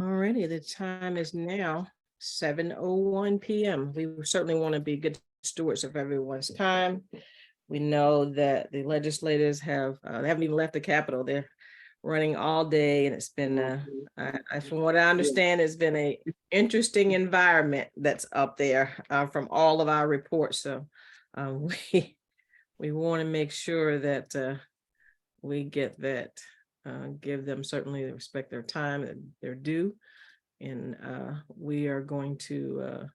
Alrighty, the time is now 7:01 p.m. We certainly want to be good stewards of everyone's time. We know that the legislators they haven't even left the Capitol. They're running all day, and it's been, from what I understand, it's been a interesting environment that's up there from all of our reports. So we we want to make sure that we get that, give them certainly the respect their time that they're due. And we are going to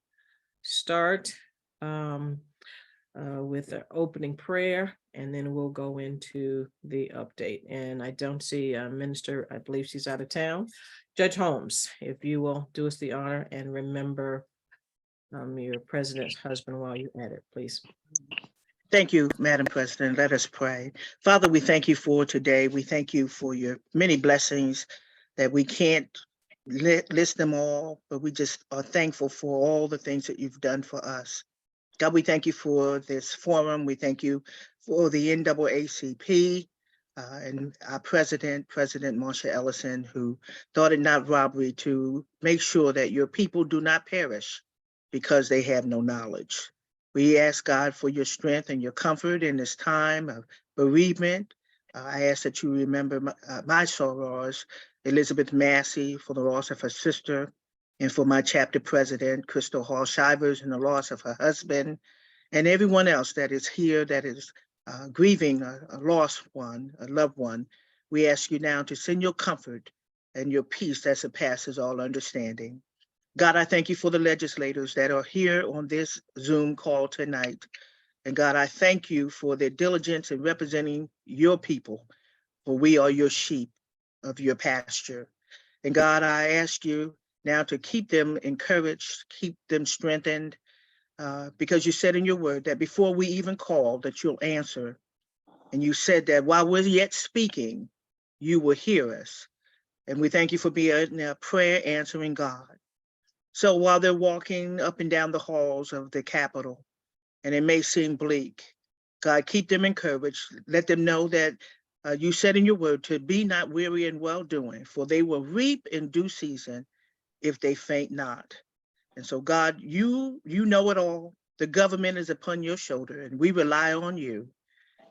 start with the opening prayer, and then we'll go into the update. And I don't see Minister, I believe she's out of town. Judge Holmes, if you will do us the honor and remember your president's husband while you're at it, please. Thank you, Madam President. Let us pray. Father, we thank you for today. We thank you for your many blessings that we can't list them all, but we just are thankful for all the things that you've done for us. God, we thank you for this forum. We thank you for the NAACP and our president, President Marsha Ellison, who thought it not robbery to make sure that your people do not perish because they have no knowledge. We ask God for your strength and your comfort in this time of bereavement. I ask that you remember my sorors, Elizabeth Massey, for the loss of her sister, and for my chapter president, Crystal Hall Shivers, and the loss of her husband, and everyone else that is here that is grieving a lost one, a loved one. We ask you now to send your comfort and your peace that surpasses all understanding. God, I thank you for the legislators that are here on this Zoom call tonight. And God, I thank you for their diligence in representing your people, for we are your sheep of your pasture. And God, I ask you now to keep them encouraged, keep them strengthened, because you said in your word that before we even call, that you'll answer. And you said that while we're yet speaking, you will hear us. And we thank you for being a prayer answering God. So while they're walking up and down the halls of the Capitol, and it may seem bleak, God, keep them encouraged. Let them know that you said in your word to be not weary in well-doing, for they will reap in due season if they faint not. And so, God, you know it all. The government is upon your shoulder, and we rely on you.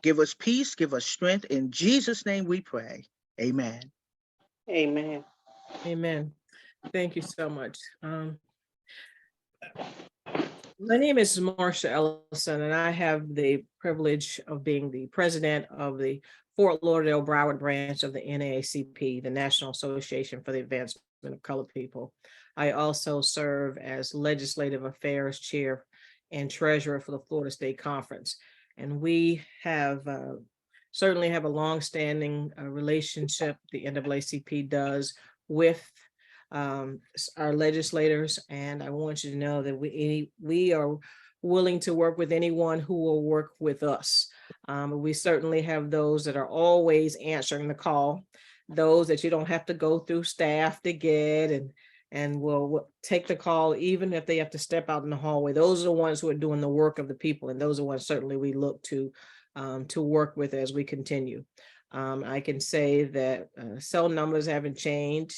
Give us peace, give us strength. In Jesus' name we pray. Amen. Amen. Amen. Thank you so much. My name is Marsha Ellison, and I have the privilege of being the president of the Fort Lauderdale Broward branch of the NAACP, the National Association for the Advancement of Colored People. I also serve as Legislative Affairs Chair and Treasurer for the Florida State Conference. And we have certainly have a longstanding relationship, the NAACP does, with our legislators, and I want you to know that we are willing to work with anyone who will work with us. We certainly have those that are always answering the call, those that you don't have to go through staff to get, and will take the call even if they have to step out in the hallway. Those are the ones who are doing the work of the people, and those are ones certainly we look to work with as we continue. I can say that cell numbers haven't changed.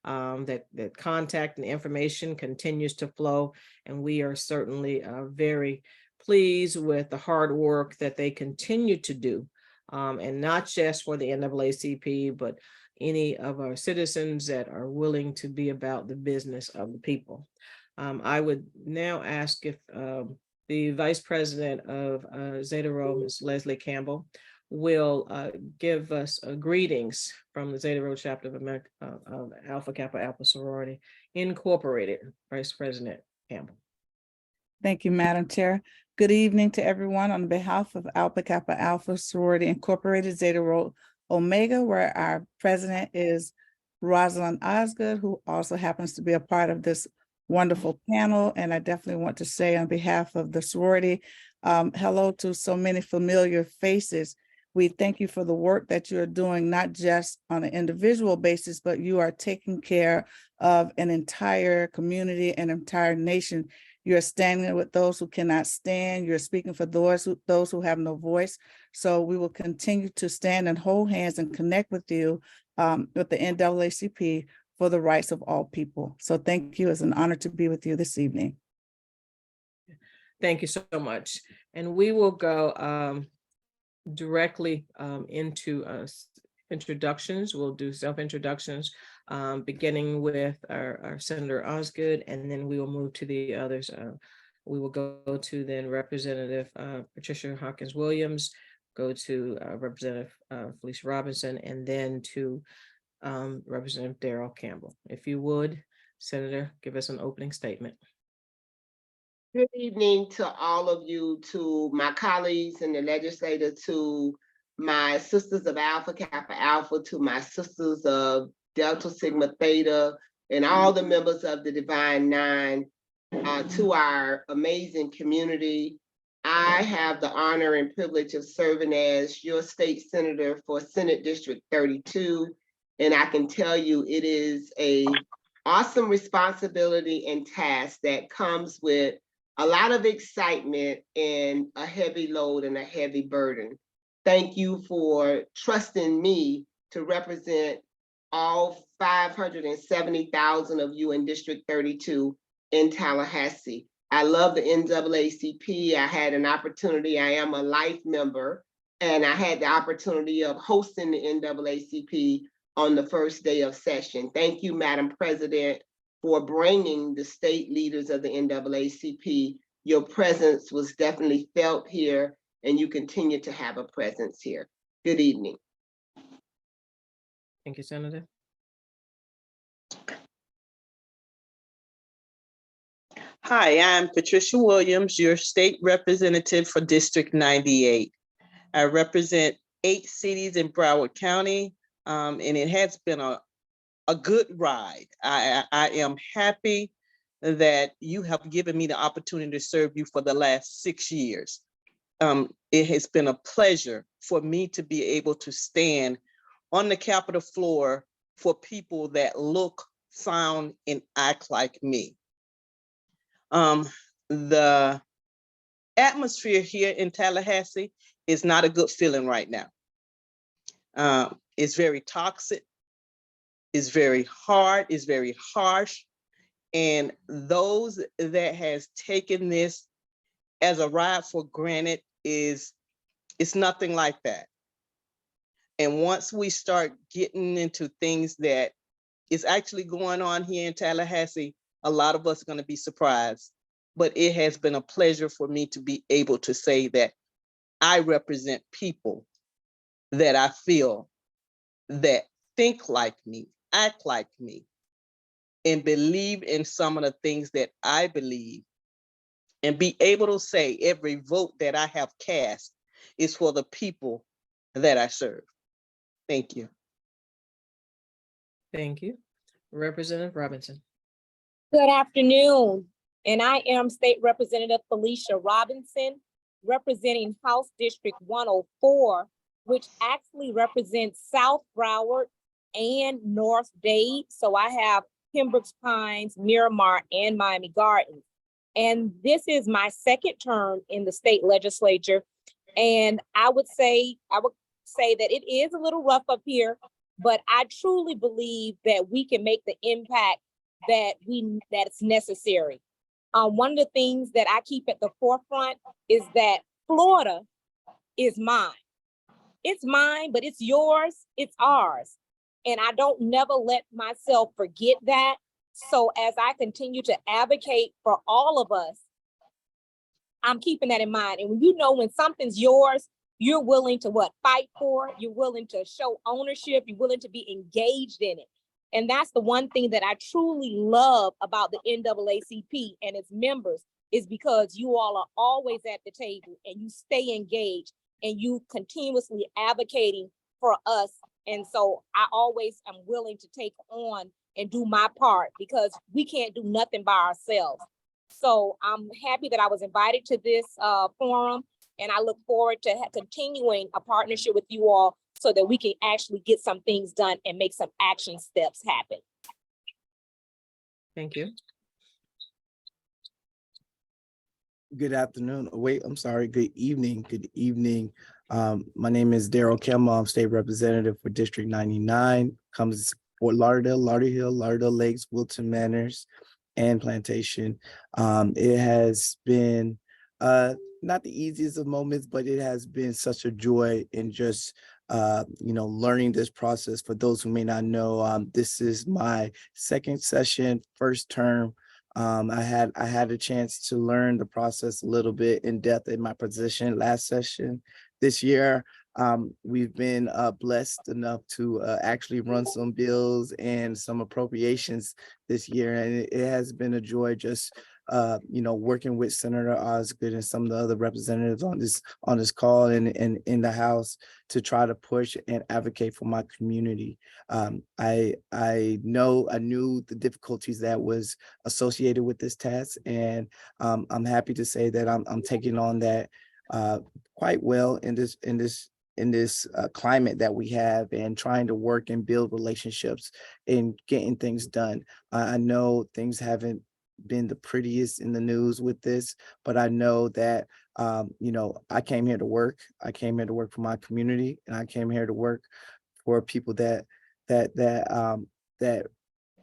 That contact and information continues to flow, and we are certainly very pleased with the hard work that they continue to do, and not just for the NAACP, but any of our citizens that are willing to be about the business of the people. I would now ask if the Vice President of Zeta Rho, Ms. Leslie Campbell, will give us greetings from the Zeta Rho chapter of Alpha Kappa Alpha Sorority Incorporated. Vice President Campbell. Thank you, Madam Chair. Good evening to everyone. On behalf of Alpha Kappa Alpha Sorority Incorporated, Zeta Rho Omega, where our president is Rosalind Osgood, who also happens to be a part of this wonderful panel. And I definitely want to say on behalf of the sorority, hello to so many familiar faces. We thank you for the work that you're doing, not just on an individual basis, but you are taking care of an entire community, an entire nation. You're standing with those who cannot stand. You're speaking for those who have no voice. So we will continue to stand and hold hands and connect with you with the NAACP for the rights of all people. So thank you. It's an honor to be with you this evening. Thank you so much. And we will go directly into introductions. We'll do self-introductions, beginning with our Senator Osgood, and then we will move to the others. We will go to then Representative Patricia Hawkins-Williams, go to Representative Felecia Robinson, and then to Representative Daryl Campbell. If you would, Senator, give us an opening statement. Good evening to all of you, to my colleagues in the legislature, to my sisters of Alpha Kappa Alpha, to my sisters of Delta Sigma Theta, and all the members of the Divine Nine, to our amazing community. I have the honor and privilege of serving as your state senator for Senate District 32. And I can tell you it is an awesome responsibility and task that comes with a lot of excitement and a heavy load and a heavy burden. Thank you for trusting me to represent all 570,000 of you in District 32 in Tallahassee. I love the NAACP. I had an opportunity, I am a life member, and I had the opportunity of hosting the NAACP on the first day of session. Thank you, Madam President, for bringing the state leaders of the NAACP. Your presence was definitely felt here, and you continue to have a presence here. Good evening. Thank you, Senator. Hi, I'm Patricia Williams, your state representative for District 98. I represent 8 cities in Broward County, and it has been a good ride. I am happy that you have given me the opportunity to serve you for the last 6 years. It has been a pleasure for me to be able to stand on the Capitol floor for people that look, sound, and act like me. The atmosphere here in Tallahassee is not a good feeling right now. It's very toxic. It's very hard, it's very harsh. And those that has taken this as a ride for granted it's nothing like that. And once we start getting into things that is actually going on here in Tallahassee, a lot of us are going to be surprised. But it has been a pleasure for me to be able to say that I represent people that I feel that think like me, act like me, and believe in some of the things that I believe, and be able to say every vote that I have cast is for the people that I serve. Thank you. Thank you. Representative Robinson. Good afternoon, and I am State Representative Felecia Robinson, representing House District 104, which actually represents South Broward and North Dade. So I have Pembroke Pines, Miramar, and Miami Gardens. And this is my second term in the state legislature. And I would say that it is a little rough up here, but I truly believe that we can make the impact that's necessary. One of the things that I keep at the forefront is that Florida is mine. It's mine, but it's yours, it's ours. And I don't never let myself forget that. So as I continue to advocate for all of us, I'm keeping that in mind. And when something's yours, you're willing to fight for it. You're willing to show ownership. You're willing to be engaged in it. And that's the one thing that I truly love about the NAACP and its members, is because you all are always at the table and you stay engaged and you continuously advocating for us. And so I always am willing to take on and do my part, because we can't do nothing by ourselves. So I'm happy that I was invited to this forum, and I look forward to continuing a partnership with you all so that we can actually get some things done and make some action steps happen. Thank you. Good afternoon. Wait, I'm sorry. Good evening. Good evening. My name is Daryl Campbell. I'm state representative for District 99. Comes Fort Lauderdale, Lauderdale Lakes, Wilton Manors, and Plantation. It has been not the easiest of moments, but it has been such a joy in just learning this process. For those who may not know, this is my second session, first term. I had a chance to learn the process a little bit in depth in my position last session. This year, we've been blessed enough to actually run some bills and some appropriations this year, and it has been a joy just working with Senator Osgood and some of the other representatives on this call and in the House to try to push and advocate for my community. I knew the difficulties that was associated with this task, and I'm happy to say that I'm taking on that quite well in this climate that we have, and trying to work and build relationships and getting things done. I know things haven't been the prettiest in the news with this, but I know that I came here to work. I came here to work for my community, and I came here to work for people that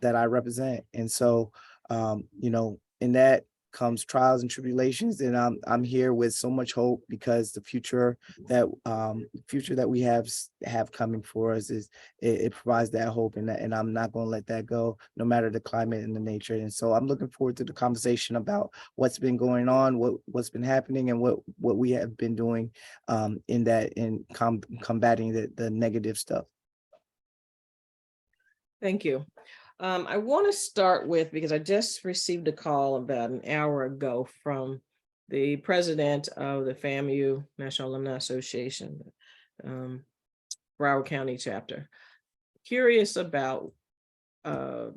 I represent. And so in that comes trials and tribulations, and I'm here with so much hope, because the future that we have coming for us it provides that hope, and I'm not going to let that go, no matter the climate and the nature. And so I'm looking forward to the conversation about what's been going on, what's been happening, and what we have been doing in combating the negative stuff. Thank you. I want to start with, because I just received a call about an hour ago from the president of the FAMU National Alumni Association, Broward County chapter. Curious about HB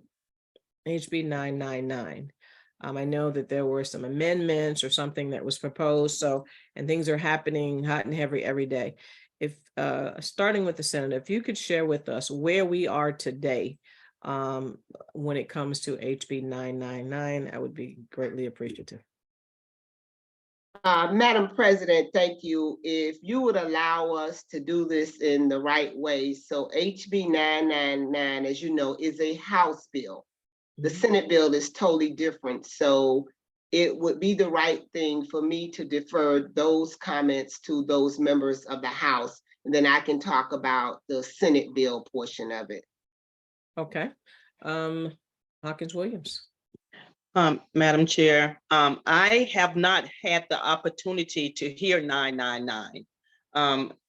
999. I know that there were some amendments or something that was proposed, and things are happening hot and heavy every day. If starting with the Senator, if you could share with us where we are today when it comes to HB 999, I would be greatly appreciative. Madam President, thank you. If you would allow us to do this in the right way. So HB 999, as you know, is a House bill. The Senate bill is totally different. So it would be the right thing for me to defer those comments to those members of the House, and then I can talk about the Senate bill portion of it. Okay. Hawkins Williams. Madam Chair, I have not had the opportunity to hear 999.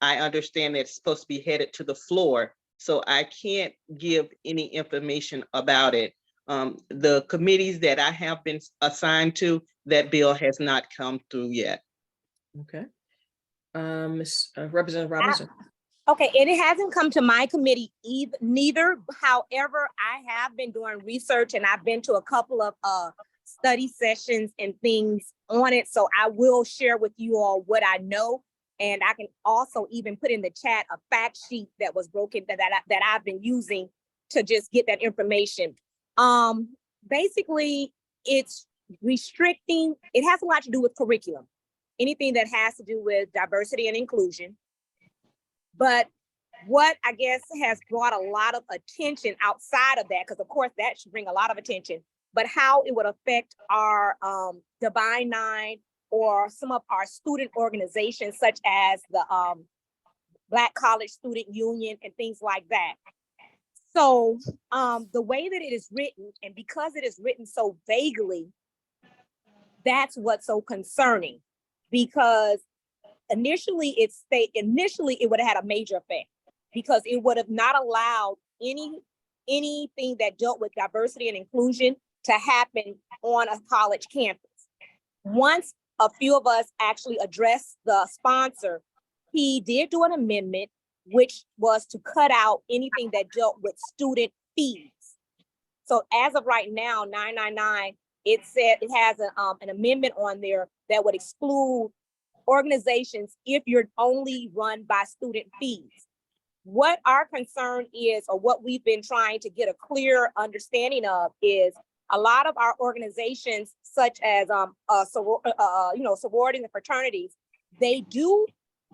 I understand that it's supposed to be headed to the floor, so I can't give any information about it. The committees that I have been assigned to, that bill has not come through yet. Okay. Representative Robinson. Okay, and it hasn't come to my committee neither. However, I have been doing research, and I've been to a couple of study sessions and things on it. So I will share with you all what I know. And I can also even put in the chat a fact sheet that was broken that I've been using to just get that information. Basically, it's restricting, it has a lot to do with curriculum, anything that has to do with diversity and inclusion. But what I guess has brought a lot of attention outside of that, because of course that should bring a lot of attention, but how it would affect our Divine Nine or some of our student organizations, such as the Black College Student Union and things like that. So the way that it is written, and because it is written so vaguely, that's what's so concerning, because initially it would have had a major effect, because it would have not allowed anything that dealt with diversity and inclusion to happen on a college campus. Once a few of us actually addressed the sponsor, he did do an amendment, which was to cut out anything that dealt with student fees. So as of right now, 999, it said it has an amendment on there that would exclude organizations if you're only run by student fees. What our concern is, or what we've been trying to get a clear understanding of, is a lot of our organizations, such as sororities and fraternities, they do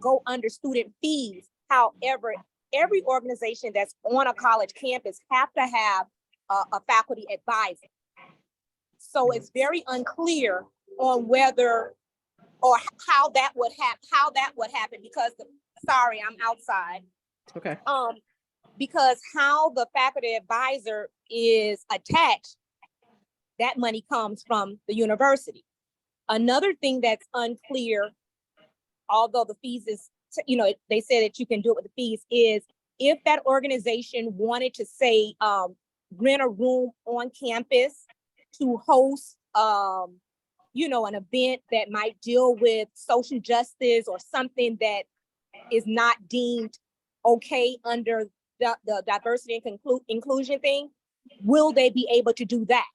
go under student fees. However, every organization that's on a college campus have to have a faculty advisor. So it's very unclear on whether or how that would happen because sorry, I'm outside. Okay. Because how the faculty advisor is attached, that money comes from the university. Another thing that's unclear, although the fees is, they say that you can do it with the fees, is if that organization wanted to say, rent a room on campus to host, an event that might deal with social justice or something that is not deemed okay under the diversity and inclusion thing, will they be able to do that?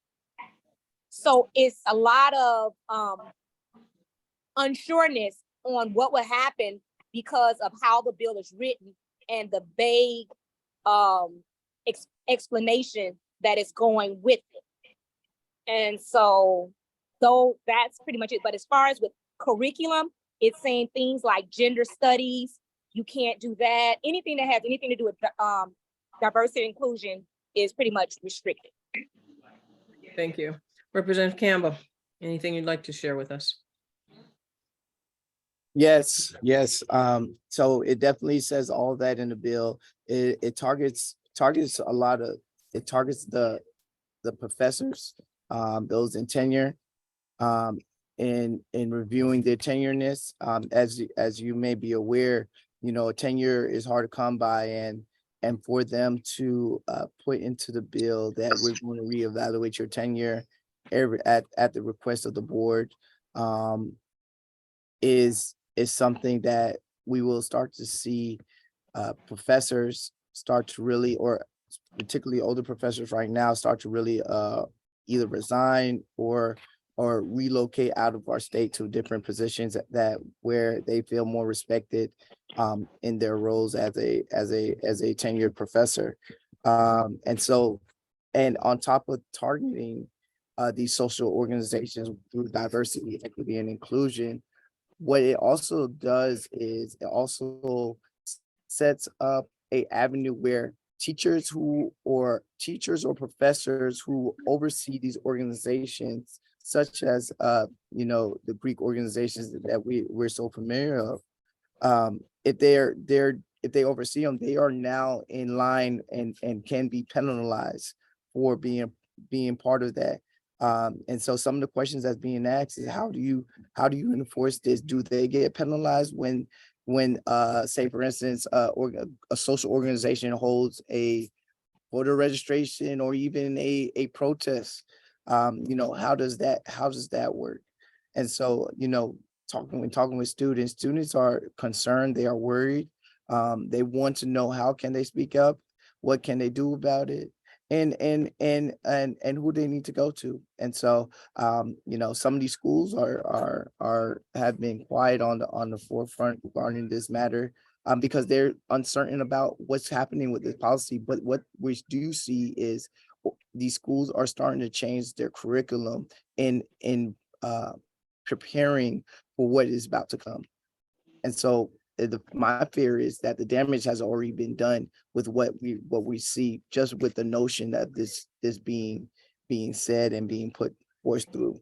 So it's a lot of unsureness on what would happen because of how the bill is written and the vague explanation that is going with it. And so that's pretty much it. But as far as with curriculum, it's saying things like gender studies, you can't do that. Anything that has anything to do with diversity and inclusion is pretty much restricted. Thank you. Representative Campbell, anything you'd like to share with us? Yes. So it definitely says all that in the bill. It targets a lot of, it targets the professors, those in tenure, in reviewing their tenureness. As you may be aware, tenure is hard to come by, and for them to put into the bill that we're going to reevaluate your tenure at the request of the board, is something that we will start to see professors start to really, or particularly older professors right now, start to really either resign or relocate out of our state to different positions that where they feel more respected in their roles as a tenured professor. And on top of targeting these social organizations through diversity, equity, and inclusion, what it also does is it also sets up an avenue where teachers or professors who oversee these organizations, such as the Greek organizations that we're so familiar of, if they oversee them, they are now in line and can be penalized for being part of that. And so some of the questions that's being asked is how do you enforce this? Do they get penalized when say for instance a social organization holds a voter registration or even a protest? How does that work? And so talking with students are concerned, they are worried, they want to know how can they speak up, what can they do about it, and who they need to go to. And so some of these schools have been quiet on the forefront regarding this matter, because they're uncertain about what's happening with this policy. But what we do see is these schools are starting to change their curriculum in preparing for what is about to come. And so my fear is that the damage has already been done with what we see, just with the notion that this being said and being put forth through.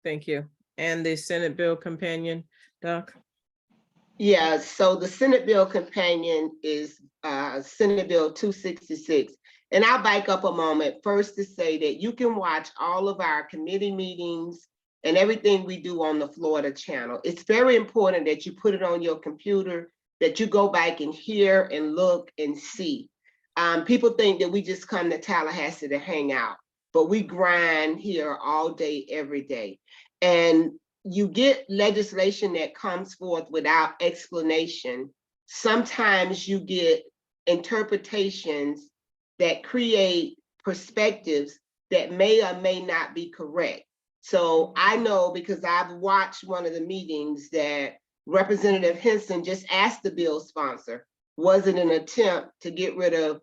Thank you. And the Senate bill companion, Doc? Yeah, so the Senate bill companion is Senate Bill 266. And I'll back up a moment first to say that you can watch all of our committee meetings and everything we do on the Florida channel. It's very important that you put it on your computer, that you go back and hear and look and see. People think that we just come to Tallahassee to hang out, but we grind here all day, every day. And you get legislation that comes forth without explanation. Sometimes you get interpretations that create perspectives that may or may not be correct. So I know, because I've watched one of the meetings, that Representative Henson just asked the bill sponsor, was it an attempt to get rid of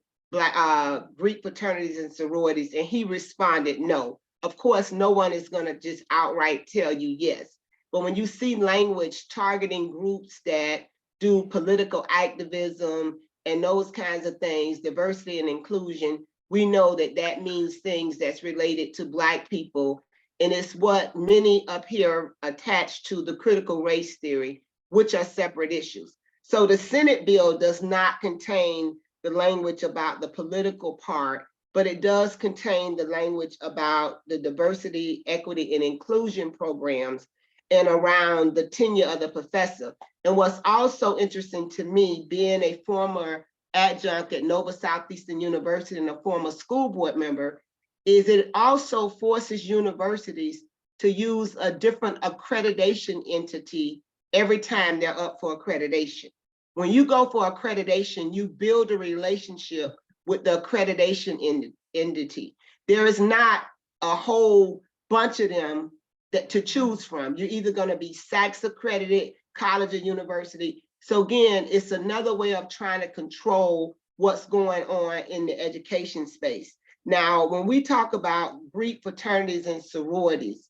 Greek fraternities and sororities? And he responded, no. Of course, no one is going to just outright tell you yes. But when you see language targeting groups that do political activism and those kinds of things, diversity and inclusion, we know that that means things that's related to Black people. And it's what many up here attach to the critical race theory, which are separate issues. So the Senate bill does not contain the language about the political part, but it does contain the language about the diversity, equity, and inclusion programs and around the tenure of the professor. And what's also interesting to me, being a former adjunct at Nova Southeastern University and a former school board member, is it also forces universities to use a different accreditation entity every time they're up for accreditation. When you go for accreditation, you build a relationship with the accreditation entity. There is not a whole bunch of them to choose from. You're either going to be SACS accredited, college or university. So again, it's another way of trying to control what's going on in the education space. Now, when we talk about Greek fraternities and sororities,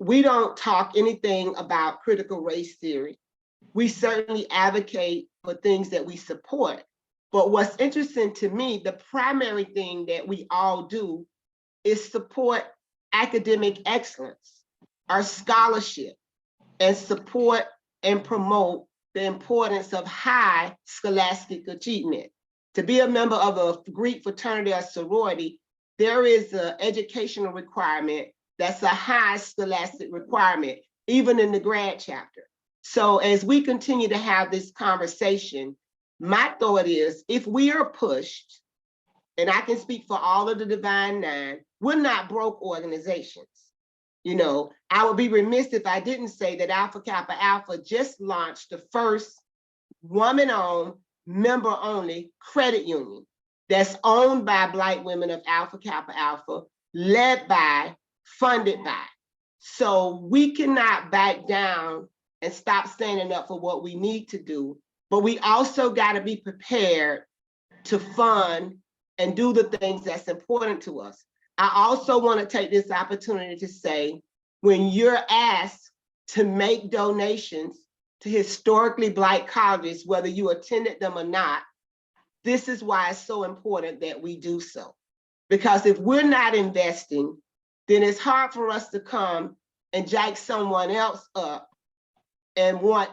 we don't talk anything about critical race theory. We certainly advocate for things that we support. But what's interesting to me, the primary thing that we all do is support academic excellence, our scholarship, and support and promote the importance of high scholastic achievement. To be a member of a Greek fraternity or sorority, there is an educational requirement that's a high scholastic requirement, even in the grad chapter. So as we continue to have this conversation, my thought is, if we are pushed, and I can speak for all of the Divine Nine, we're not broke organizations. You know, I would be remiss if I didn't say that Alpha Kappa Alpha just launched the first woman-owned, member-only credit union that's owned by Black women of Alpha Kappa Alpha, led by, funded by. So we cannot back down and stop standing up for what we need to do, but we also got to be prepared to fund and do the things that's important to us. I also want to take this opportunity to say, when you're asked to make donations to historically Black colleges, whether you attended them or not, this is why it's so important that we do so. Because if we're not investing, then it's hard for us to come and jack someone else up and want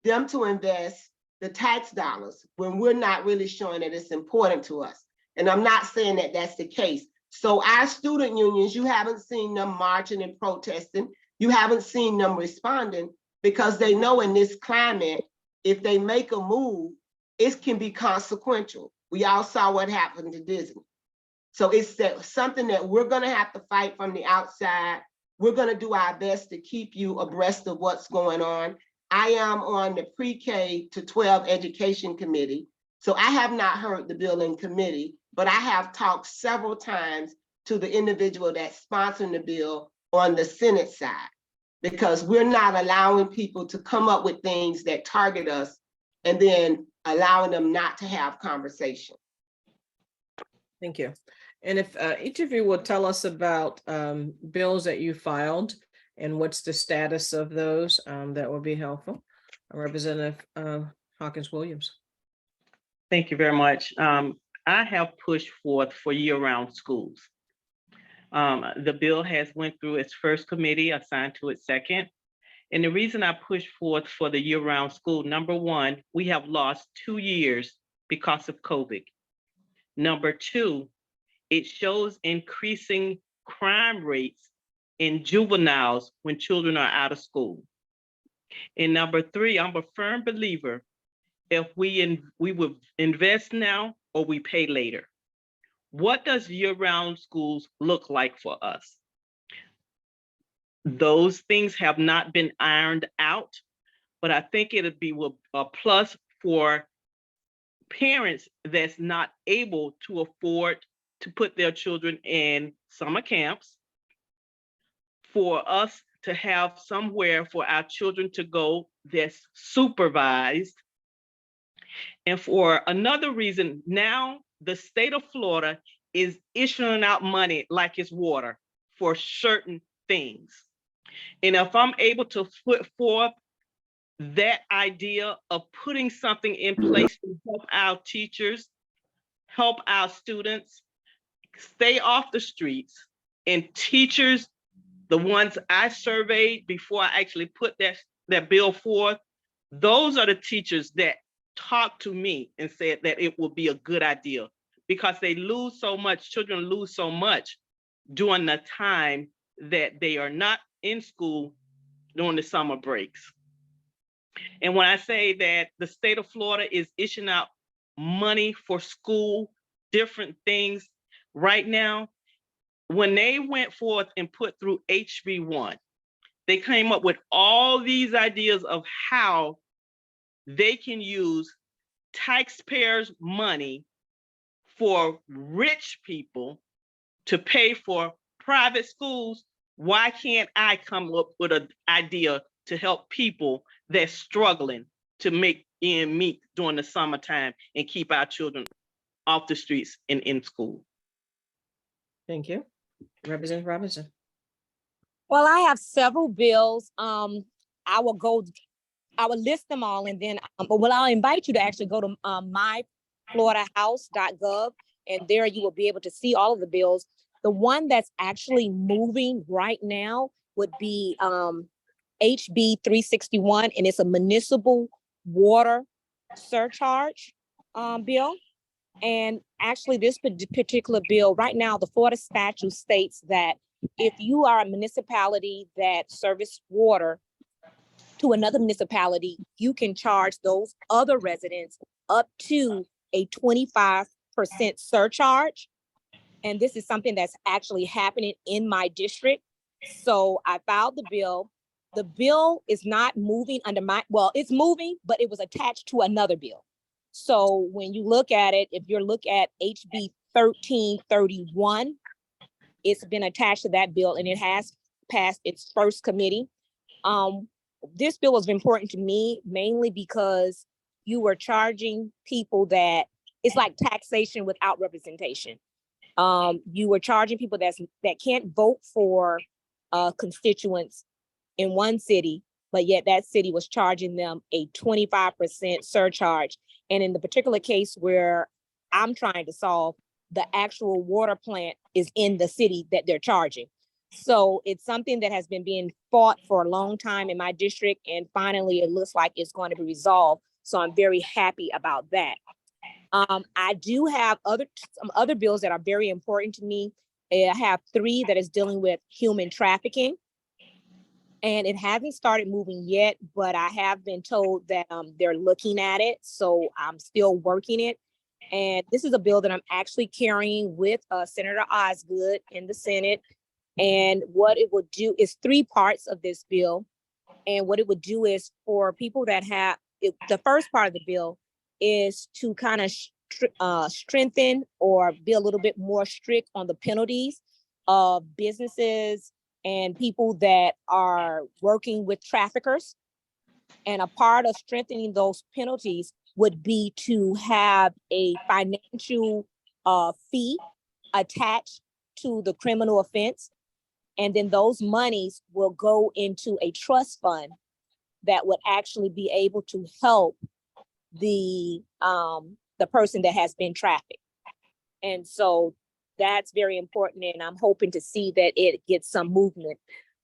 them to invest the tax dollars when we're not really showing that it's important to us. And I'm not saying that that's the case. So our student unions, you haven't seen them marching and protesting. You haven't seen them responding because they know in this climate, if they make a move, it can be consequential. We all saw what happened to Disney. So it's something that we're gonna have to fight from the outside. We're gonna do our best to keep you abreast of what's going on. I am on the pre-K to 12 education committee. So I have not heard the bill in committee, but I have talked several times to the individual that's sponsoring the bill on the Senate side, because we're not allowing people to come up with things that target us and then allowing them not to have conversation. Thank you. And if each of you will tell us about bills that you filed and what's the status of those, that would be helpful. Representative Hawkins-Williams. Thank you very much. I have pushed forth for year-round schools. The bill has went through its first committee, assigned to its second. And the reason I pushed forth for the year-round school, number one, we have lost 2 years because of COVID. Number two, it shows increasing crime rates in juveniles when children are out of school. And number three, I'm a firm believer, if we would invest now or we pay later. What does year-round schools look like for us? Those things have not been ironed out, but I think it'd be a plus for parents that's not able to afford to put their children in summer camps, for us to have somewhere for our children to go that's supervised. And for another reason, now the state of Florida is issuing out money like it's water for certain things. And if I'm able to put forth that idea of putting something in place to help our teachers, help our students stay off the streets, and teachers, the ones I surveyed before I actually put that bill forth, those are the teachers that talked to me and said that it would be a good idea because they lose so much, children lose so much during the time that they are not in school during the summer breaks. And when I say that the state of Florida is issuing out money for school, different things right now, when they went forth and put through HB1, they came up with all these ideas of how they can use taxpayers' money for rich people to pay for private schools. Why can't I come up with an idea to help people that's struggling to make ends meet during the summertime and keep our children off the streets and in school? Thank you. Representative Robinson. Well, I have several bills. I will list them all and then, I'll invite you to actually go to myfloridahouse.gov, and there you will be able to see all of the bills. The one that's actually moving right now would be HB 361, and it's a municipal water surcharge bill. And actually this particular bill right now, the Florida statute states that if you are a municipality that service water to another municipality, you can charge those other residents up to a 25% surcharge. And this is something that's actually happening in my district. So I filed the bill. The bill is not moving under it's moving, but it was attached to another bill. So when you look at it, if you look at HB 1331, it's been attached to that bill and it has passed its first committee. This bill was important to me mainly because you were charging people that it's like taxation without representation. You were charging people that can't vote for constituents in one city, but yet that city was charging them a 25% surcharge. And in the particular case where I'm trying to solve, the actual water plant is in the city that they're charging. So it's something that has been being fought for a long time in my district. And finally, it looks like it's going to be resolved. So I'm very happy about that. I do have some other bills that are very important to me. I have 3 that is dealing with human trafficking. And it hasn't started moving yet, but I have been told that they're looking at it. So I'm still working it. And this is a bill that I'm actually carrying with Senator Osgood in the Senate. And what it would do is 3 parts of this bill. And what it would do is for people that have, the first part of the bill is to kind of strengthen or be a little bit more strict on the penalties of businesses and people that are working with traffickers. And a part of strengthening those penalties would be to have a financial fee attached to the criminal offense. And then those monies will go into a trust fund that would actually be able to help the person that has been trafficked. And so that's very important. And I'm hoping to see that it gets some movement.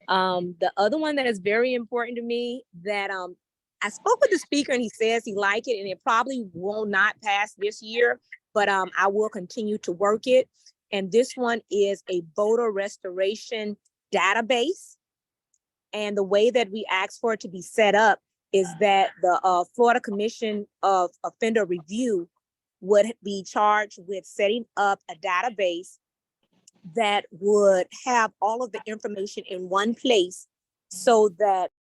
The other one that is very important to me that I spoke with the speaker and he says he liked it and it probably will not pass this year, but I will continue to work it. And this one is a voter restoration database. And the way that we ask for it to be set up is that the Florida Commission of Offender Review would be charged with setting up a database that would have all of the information in one place so that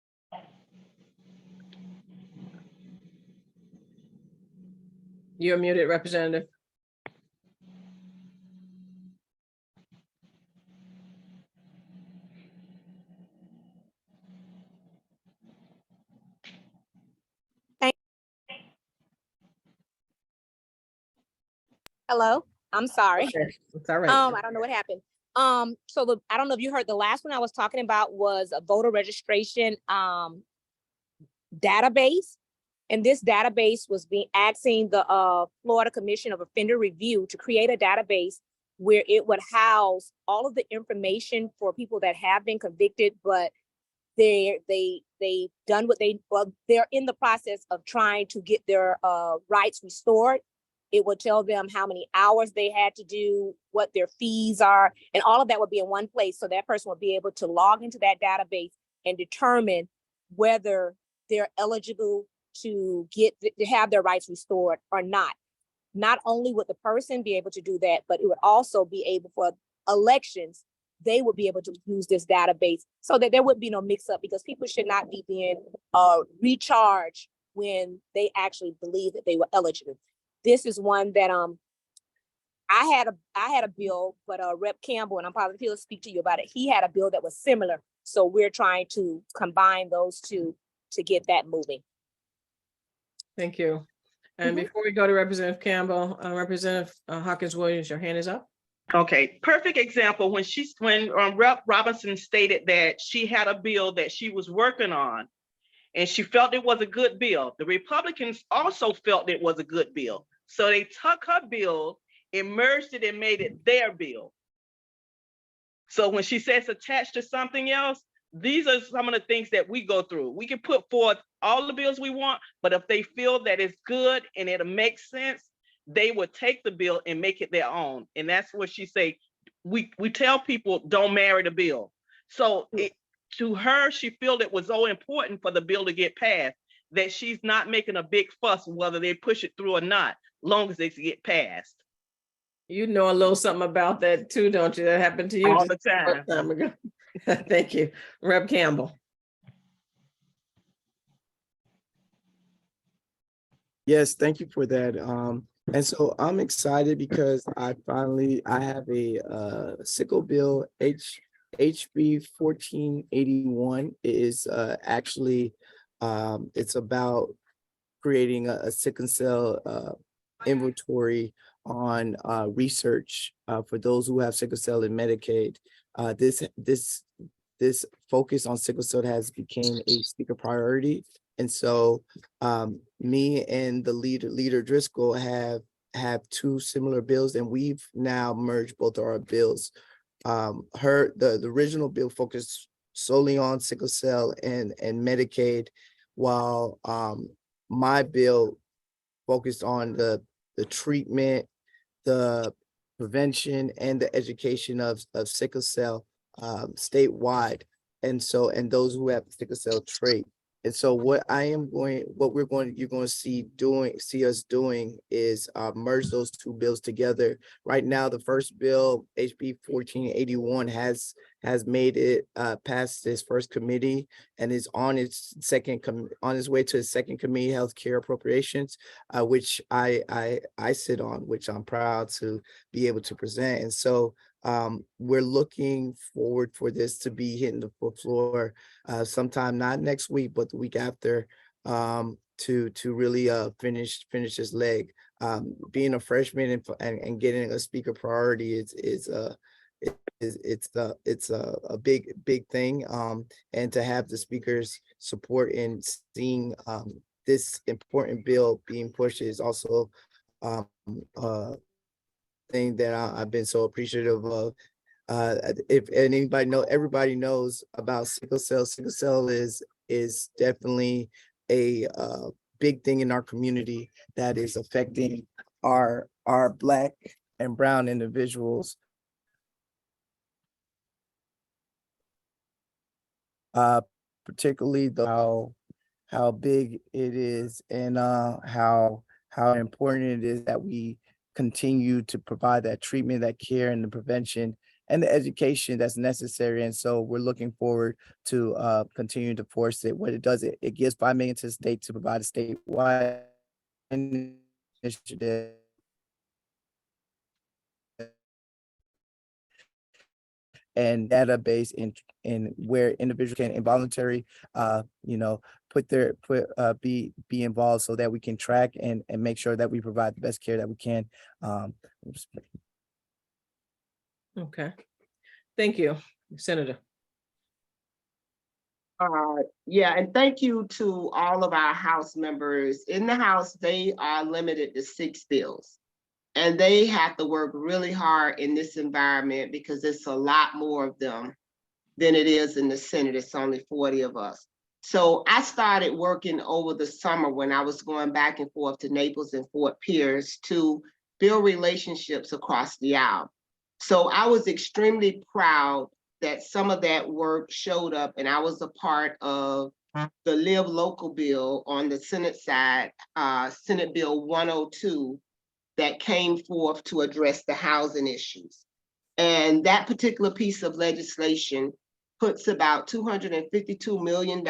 You're muted, Representative. hello, I'm sorry. Okay, it's all right. I don't know what happened. So I don't know if you heard the last one I was talking about was a voter registration database. And this database was asking the Florida Commission of Offender Review to create a database where it would house all of the information for people that have been convicted, but they've done they're in the process of trying to get their rights restored. It would tell them how many hours they had to do, what their fees are, and all of that would be in one place. So that person would be able to log into that database and determine whether they're eligible to have their rights restored or not. Not only would the person be able to do that, but it would also be able for elections, they would be able to use this database so that there would be no mix up, because people should not be being recharged when they actually believe that they were eligible. This is one that I had a bill, but Rep. Campbell, and I'm probably he'll speak to you about it. He had a bill that was similar. So we're trying to combine those two to get that moving. Thank you. And before we go to Representative Campbell, Representative Hawkins Williams, your hand is up. Okay, perfect example. When Rep. Robinson stated that she had a bill that she was working on, and she felt it was a good bill. The Republicans also felt it was a good bill. So they took her bill and merged it and made it their bill. So when she says attached to something else, these are some of the things that we go through. We can put forth all the bills we want, but if they feel that it's good and it'll make sense, they would take the bill and make it their own. And that's what she say. We tell people don't marry the bill. So to her, she felt it was so important for the bill to get passed that she's not making a big fuss whether they push it through or not, long as it get passed. You know a little something about that too, don't you? That happened to you All just the a short time. time ago. Thank you. Rep. Campbell. Yes, thank you for that. And so I'm excited because I have a sickle bill HB 1481. It is actually it's about creating a sickle cell inventory on research for those who have sickle cell and Medicaid. This focus on sickle cell has become a speaker priority. And so me and the leader Driscoll have two similar bills, and we've now merged both of our bills. The original bill focused solely on sickle cell and Medicaid, while my bill focused on the treatment, the prevention, and the education of sickle cell statewide, and those who have the sickle cell trait. And so you're going to see us doing is merge those two bills together. Right now, the first bill, HB 1481, has made it past its first committee and is on its way to its second committee, Healthcare Appropriations, which I sit on, which I'm proud to be able to present. And so we're looking forward for this to be hitting the floor sometime, not next week, but the week after, to really finish this leg. Being a freshman and getting a speaker priority is a big thing. And to have the speaker's support in seeing this important bill being pushed is also thing that I've been so appreciative of. If everybody knows about sickle cell. Sickle cell is definitely a big thing in our community that is affecting our Black and brown individuals. Particularly how big it is, and how important it is that we continue to provide that treatment, that care, and the prevention and the education that's necessary. And so we're looking forward to continue to force it. What it does, it gives $5 million to the state to provide a statewide initiative and database in where individuals can involuntary be involved, so that we can track and make sure that we provide the best care that we can. Okay. Thank you, Senator. Yeah, and thank you to all of our House members. In the House, they are limited to 6 bills. And they have to work really hard in this environment because it's a lot more of them than it is in the Senate. It's only 40 of us. So I started working over the summer when I was going back and forth to Naples and Fort Pierce to build relationships across the aisle. So I was extremely proud that some of that work showed up, and I was a part of the Live Local bill on the Senate side, Senate Bill 102, that came forth to address the housing issues. And that particular piece of legislation puts about $252 million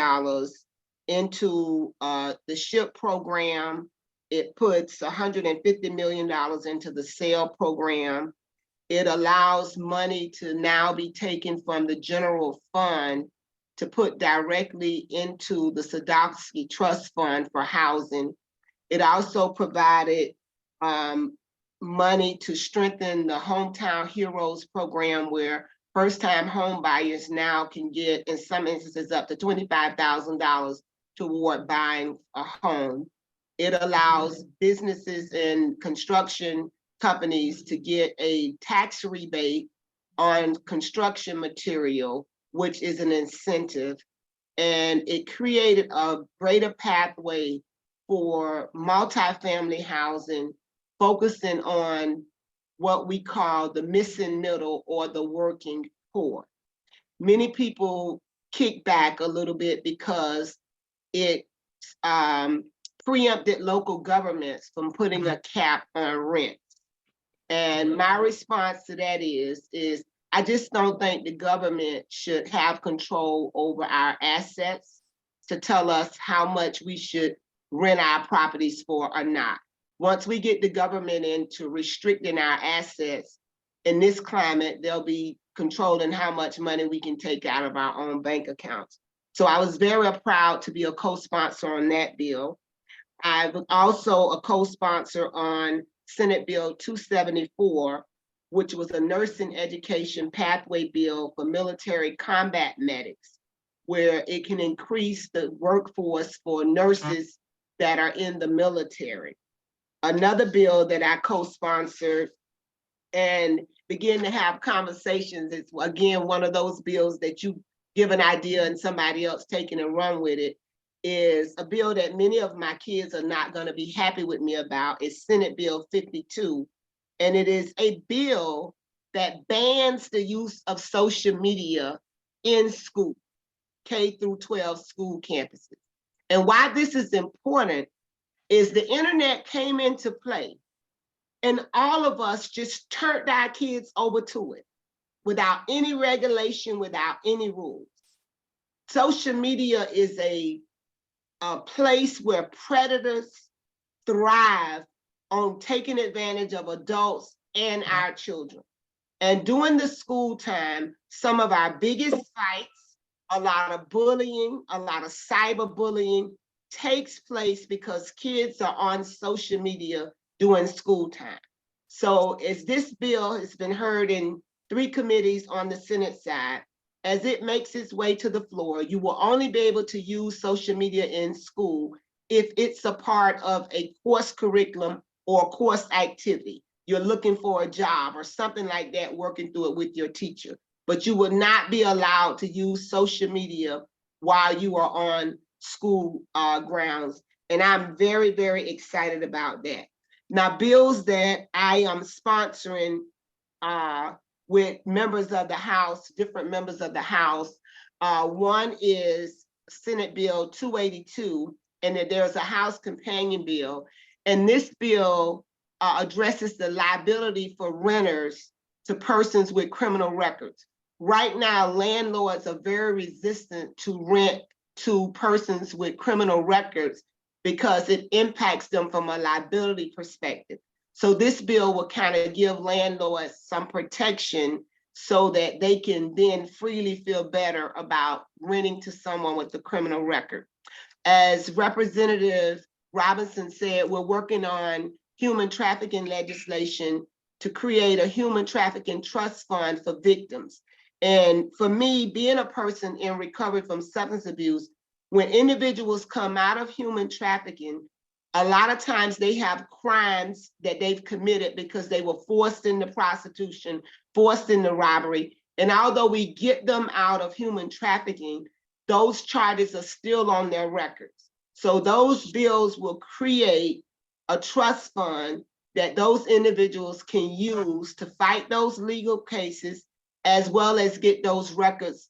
into the SHIP program. It puts $150 million into the SAIL program. It allows money to now be taken from the general fund to put directly into the Sadowski Trust Fund for housing. It also provided money to strengthen the Hometown Heroes program, where first-time home buyers now can get, in some instances, up to $25,000 toward buying a home. It allows businesses and construction companies to get a tax rebate on construction material, which is an incentive. And it created a greater pathway for multifamily housing, focusing on what we call the missing middle or the working poor. Many people kick back a little bit because it preempted local governments from putting a cap on rent. And my response to that is I just don't think the government should have control over our assets to tell us how much we should rent our properties for or not. Once we get the government into restricting our assets in this climate, they'll be controlling how much money we can take out of our own bank accounts. So I was very proud to be a co-sponsor on that bill. I was also a co-sponsor on Senate Bill 274, which was a nursing education pathway bill for military combat medics, where it can increase the workforce for nurses that are in the military. Another bill that I co-sponsored and begin to have conversations, it's again one of those bills that you give an idea and somebody else taking and run with it, is a bill that many of my kids are not going to be happy with me about. It's Senate Bill 52. And it is a bill that bans the use of social media in school, K through 12 school campuses. And why this is important is the internet came into play and all of us just turned our kids over to it without any regulation, without any rules. Social media is a place where predators thrive on taking advantage of adults and our children. And during the school time, some of our biggest fights, a lot of bullying, a lot of cyberbullying takes place because kids are on social media during school time. So as this bill has been heard in 3 committees on the Senate side, as it makes its way to the floor, you will only be able to use social media in school if it's a part of a course curriculum or course activity. You're looking for a job or something like that, working through it with your teacher. But you will not be allowed to use social media while you are on school grounds. And I'm very, very excited about that. Now, bills that I am sponsoring with members of the House, different members of the House. One is Senate Bill 282, and that there's a House companion bill. And this bill addresses the liability for renters to persons with criminal records. Right now, landlords are very resistant to rent to persons with criminal records because it impacts them from a liability perspective. So this bill will kind of give landlords some protection so that they can then freely feel better about renting to someone with a criminal record. As Representative Robinson said, we're working on human trafficking legislation to create a human trafficking trust fund for victims. And for me, being a person in recovery from substance abuse, when individuals come out of human trafficking, a lot of times they have crimes that they've committed because they were forced into prostitution, forced into robbery. And although we get them out of human trafficking, those charges are still on their records. So those bills will create a trust fund that those individuals can use to fight those legal cases, as well as get those records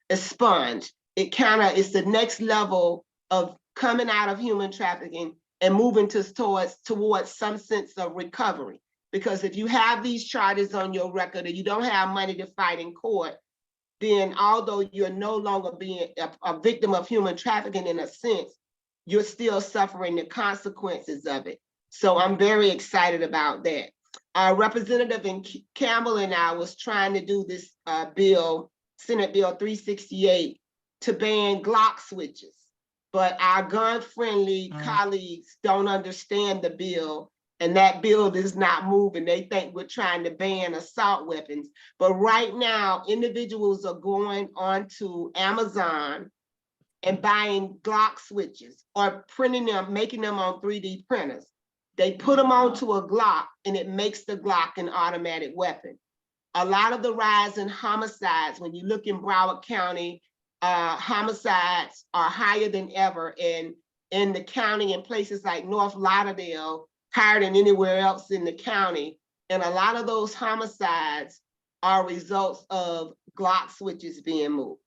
expunged. It's the next level of coming out of human trafficking and moving towards some sense of recovery. Because if you have these charges on your record and you don't have money to fight in court, then although you're no longer being a victim of human trafficking in a sense, you're still suffering the consequences of it. So I'm very excited about that. Our representative in Campbell and I was trying to do this bill, Senate Bill 368, to ban Glock switches. But our gun-friendly colleagues don't understand the bill, and that bill is not moving. They think we're trying to ban assault weapons. But right now, individuals are going onto Amazon and buying Glock switches or printing them, making them on 3D printers. They put them onto a Glock and it makes the Glock an automatic weapon. A lot of the rise in homicides, when you look in Broward County, homicides are higher than ever in the county, in places like North Lauderdale, higher than anywhere else in the county. And a lot of those homicides are results of Glock switches being moved.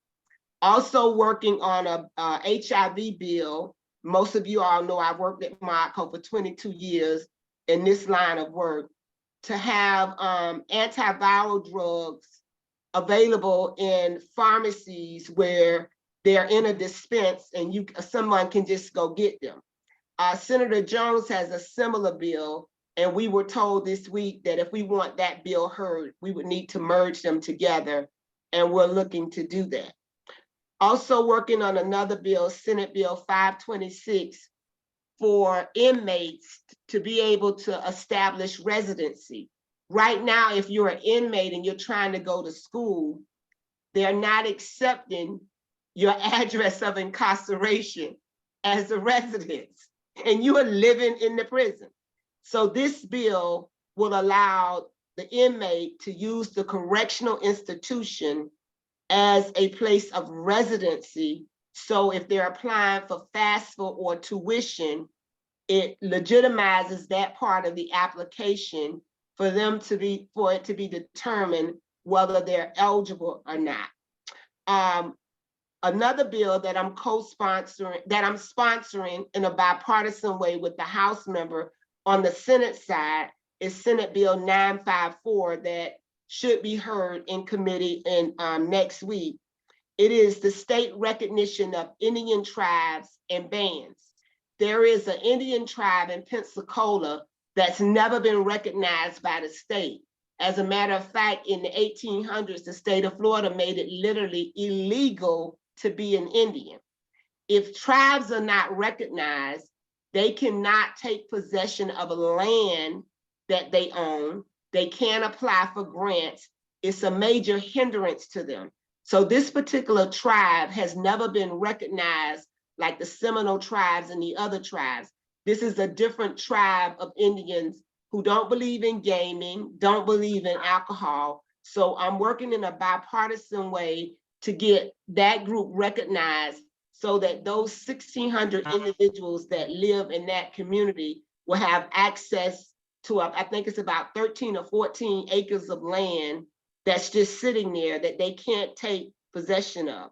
Also working on a HIV bill. Most of you all know I've worked at Naacp for 22 years in this line of work, to have antiviral drugs available in pharmacies where they're in a dispense and someone can just go get them. Senator Jones has a similar bill, and we were told this week that if we want that bill heard, we would need to merge them together, and we're looking to do that. Also working on another bill, Senate Bill 526, for inmates to be able to establish residency. Right now, if you're an inmate and you're trying to go to school, they're not accepting your address of incarceration as a residence, and you are living in the prison. So this bill will allow the inmate to use the correctional institution as a place of residency. So if they're applying for FAFSA or tuition, it legitimizes that part of the application for it to be determined whether they're eligible or not. Another bill that I'm sponsoring in a bipartisan way with the House member on the Senate side is Senate Bill 954 that should be heard in committee in next week. It is the state recognition of Indian tribes and bands. There is an Indian tribe in Pensacola that's never been recognized by the state. As a matter of fact, in the 1800s, the state of Florida made it literally illegal to be an Indian. If tribes are not recognized, they cannot take possession of a land that they own. They can't apply for grants. It's a major hindrance to them. So this particular tribe has never been recognized like the Seminole tribes and the other tribes. This is a different tribe of Indians who don't believe in gaming, don't believe in alcohol. So I'm working in a bipartisan way to get that group recognized so that those 1,600 individuals that live in that community will have access to, I think it's about 13 or 14 acres of land that's just sitting there that they can't take possession of.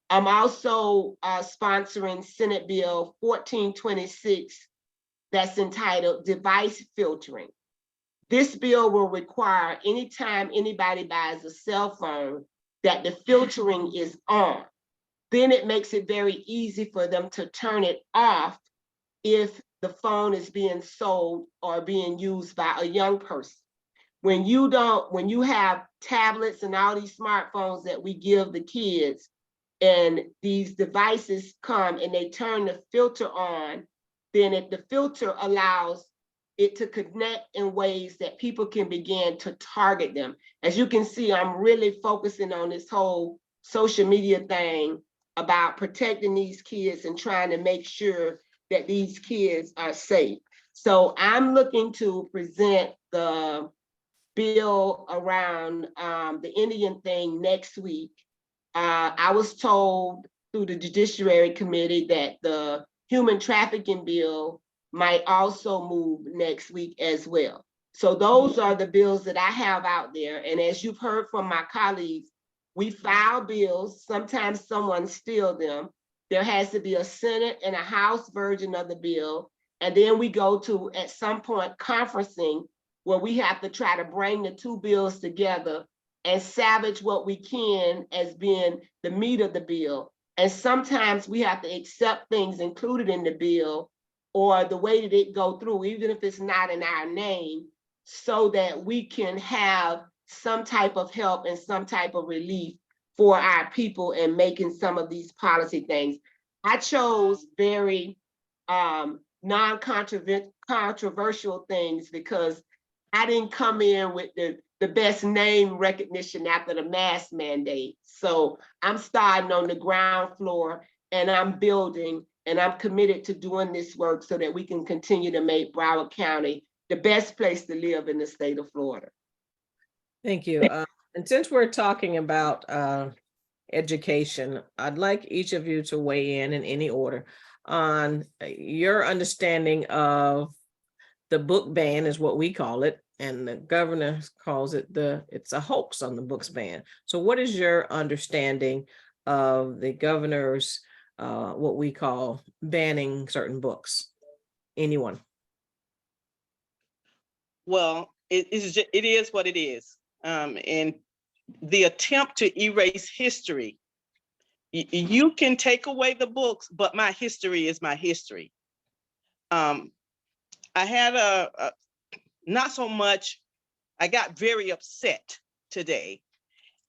I'm also sponsoring Senate Bill 1426 that's entitled Device Filtering. This bill will require anytime anybody buys a cell phone that the filtering is on. Then it makes it very easy for them to turn it off if the phone is being sold or being used by a young person. When you have tablets and all these smartphones that we give the kids, and these devices come and they turn the filter on, then if the filter allows it to connect in ways that people can begin to target them. As you can see, I'm really focusing on this whole social media thing about protecting these kids and trying to make sure that these kids are safe. So I'm looking to present the bill around the Indian thing next week. I was told through the Judiciary Committee that the human trafficking bill might also move next week as well. So those are the bills that I have out there. And as you've heard from my colleagues, we file bills, sometimes someone steals them. There has to be a Senate and a House version of the bill. And then we go to, at some point, conferencing, where we have to try to bring the two bills together and salvage what we can as being the meat of the bill. And sometimes we have to accept things included in the bill or the way that it go through, even if it's not in our name, so that we can have some type of help and some type of relief for our people in making some of these policy things. I chose very non-controversial things because I didn't come in with the best name recognition after the mask mandate. So I'm starting on the ground floor and I'm building, and I'm committed to doing this work so that we can continue to make Broward County the best place to live in the state of Florida. Thank you. And since we're talking about education, I'd like each of you to weigh in any order on your understanding of the book ban, is what we call it, and the governor calls it it's a hoax on the books ban. So what is your understanding of the governor's what we call banning certain books? Anyone? Well, it is what it is. And the attempt to erase history, you can take away the books, but my history is my history. I had not so much, I got very upset today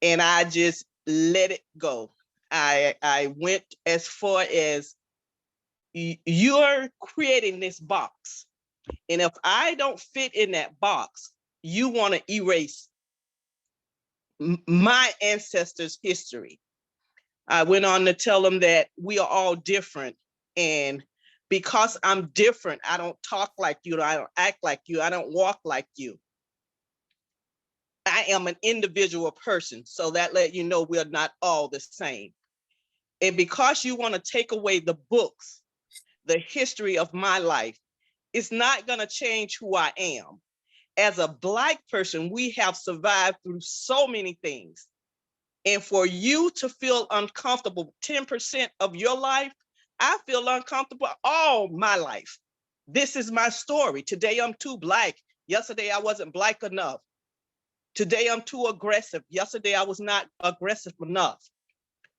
and I just let it go. I went as far as you're creating this box. And if I don't fit in that box, you want to erase my ancestors' history. I went on to tell them that we are all different. And because I'm different, I don't talk like you, I don't act like you, I don't walk like you. I am an individual person. So that let you know we're not all the same. And because you want to take away the books, the history of my life, it's not going to change who I am. As a Black person, we have survived through so many things. And for you to feel uncomfortable 10% of your life, I feel uncomfortable all my life. This is my story. Today I'm too Black. Yesterday I wasn't Black enough. Today I'm too aggressive. Yesterday I was not aggressive enough.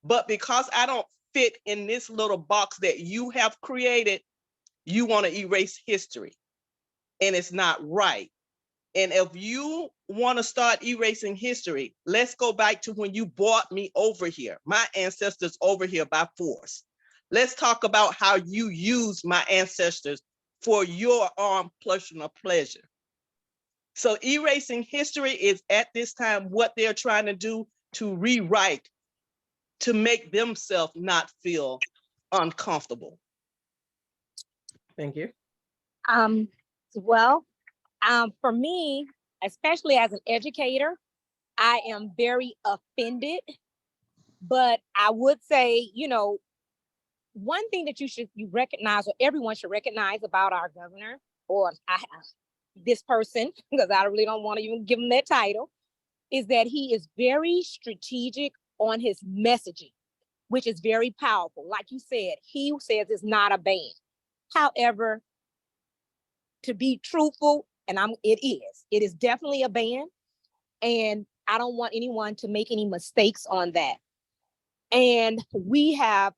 But because I don't fit in this little box that you have created, you want to erase history. And it's not right. And if you want to start erasing history, let's go back to when you brought me over here, my ancestors over here by force. Let's talk about how you used my ancestors for your own personal pleasure. So erasing history is at this time what they're trying to do to rewrite, to make themselves not feel uncomfortable. Thank you. Well, for me, especially as an educator, I am very offended. But I would say, one thing that you recognize, or everyone should recognize about our governor, or this person, because I really don't want to even give him that title, is that he is very strategic on his messaging, which is very powerful. Like you said, he says it's not a ban. However, to be truthful, and it is definitely a ban. And I don't want anyone to make any mistakes on that. And we have,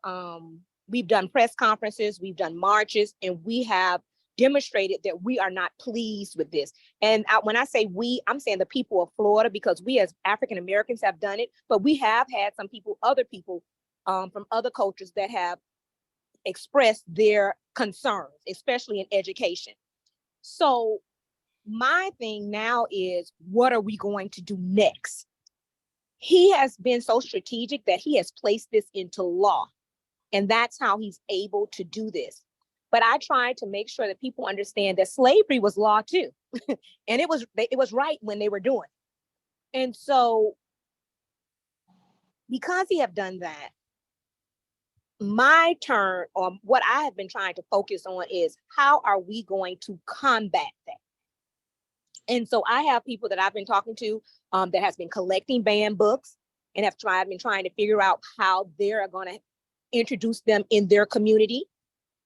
we've done press conferences, we've done marches, and we have demonstrated that we are not pleased with this. And when I say we, I'm saying the people of Florida, because we as African Americans have done it, but we have had some people, other people from other cultures that have expressed their concerns, especially in education. So my thing now is, what are we going to do next? He has been so strategic that he has placed this into law, and that's how he's able to do this. But I tried to make sure that people understand that slavery was law too. And it was right when they were doing it. And so because he have done that, my turn, or what I have been trying to focus on, is how are we going to combat that? And so I have people that I've been talking to that has been collecting banned books and been trying to figure out how they're going to introduce them in their community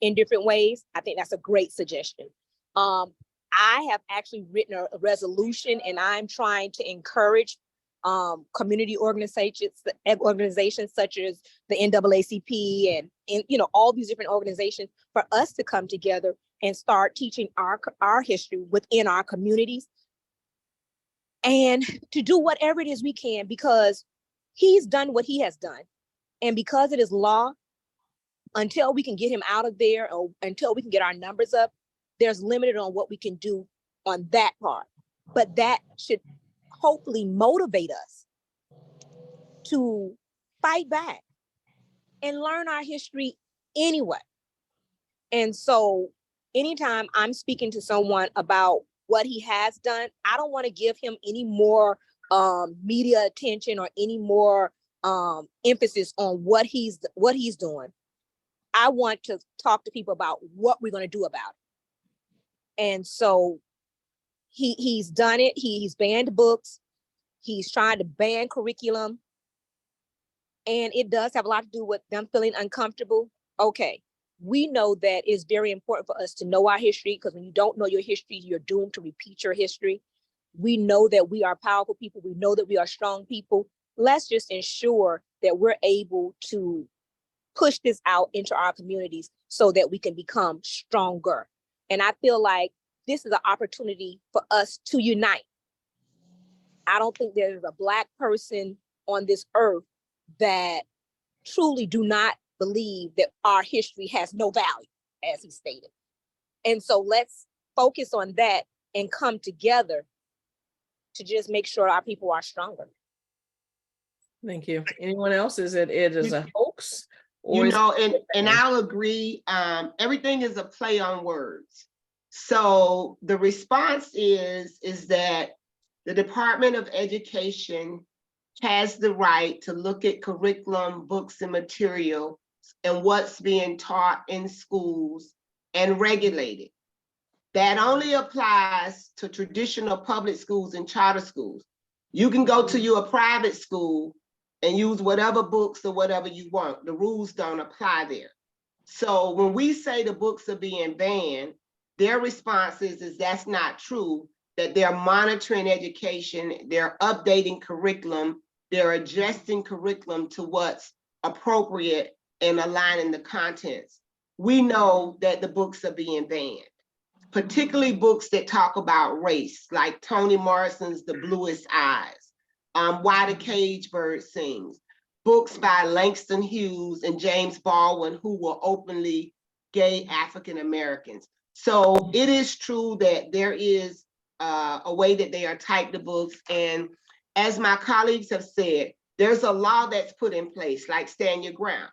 in different ways. I think that's a great suggestion. I have actually written a resolution, and I'm trying to encourage community organizations such as the NAACP and all these different organizations, for us to come together and start teaching our history within our communities, and to do whatever it is we can, because he's done what he has done. And because it is law, until we can get him out of there, or until we can get our numbers up, there's limited on what we can do on that part. But that should hopefully motivate us to fight back and learn our history anyway. And so anytime I'm speaking to someone about what he has done, I don't want to give him any more media attention or any more emphasis on what he's doing. I want to talk to people about what we're going to do about it. And so he's done it. He's banned books. He's trying to ban curriculum. And it does have a lot to do with them feeling uncomfortable. Okay, we know that it's very important for us to know our history, because when you don't know your history, you're doomed to repeat your history. We know that we are powerful people. We know that we are strong people. Let's just ensure that we're able to push this out into our communities so that we can become stronger. And I feel like this is an opportunity for us to unite. I don't think there's a Black person on this earth that truly do not believe that our history has no value, as he stated. And so let's focus on that and come together to just make sure our people are stronger. Thank you. Anyone else? Is it a hoax? Or And I'll agree. Everything is a play on words. So the response is that the Department of Education has the right to look at curriculum, books, and material and what's being taught in schools and regulate it. That only applies to traditional public schools and charter schools. You can go to your private school and use whatever books or whatever you want. The rules don't apply there. So when we say the books are being banned, their response is that's not true, that they're monitoring education, they're updating curriculum, they're adjusting curriculum to what's appropriate and aligning the contents. We know that the books are being banned, particularly books that talk about race, like Toni Morrison's The Bluest Eyes, Why the Cage Bird Sings, books by Langston Hughes and James Baldwin, who were openly gay African Americans. So it is true that there is a way that they are typed the books. And as my colleagues have said, there's a law that's put in place, like Stand Your Ground.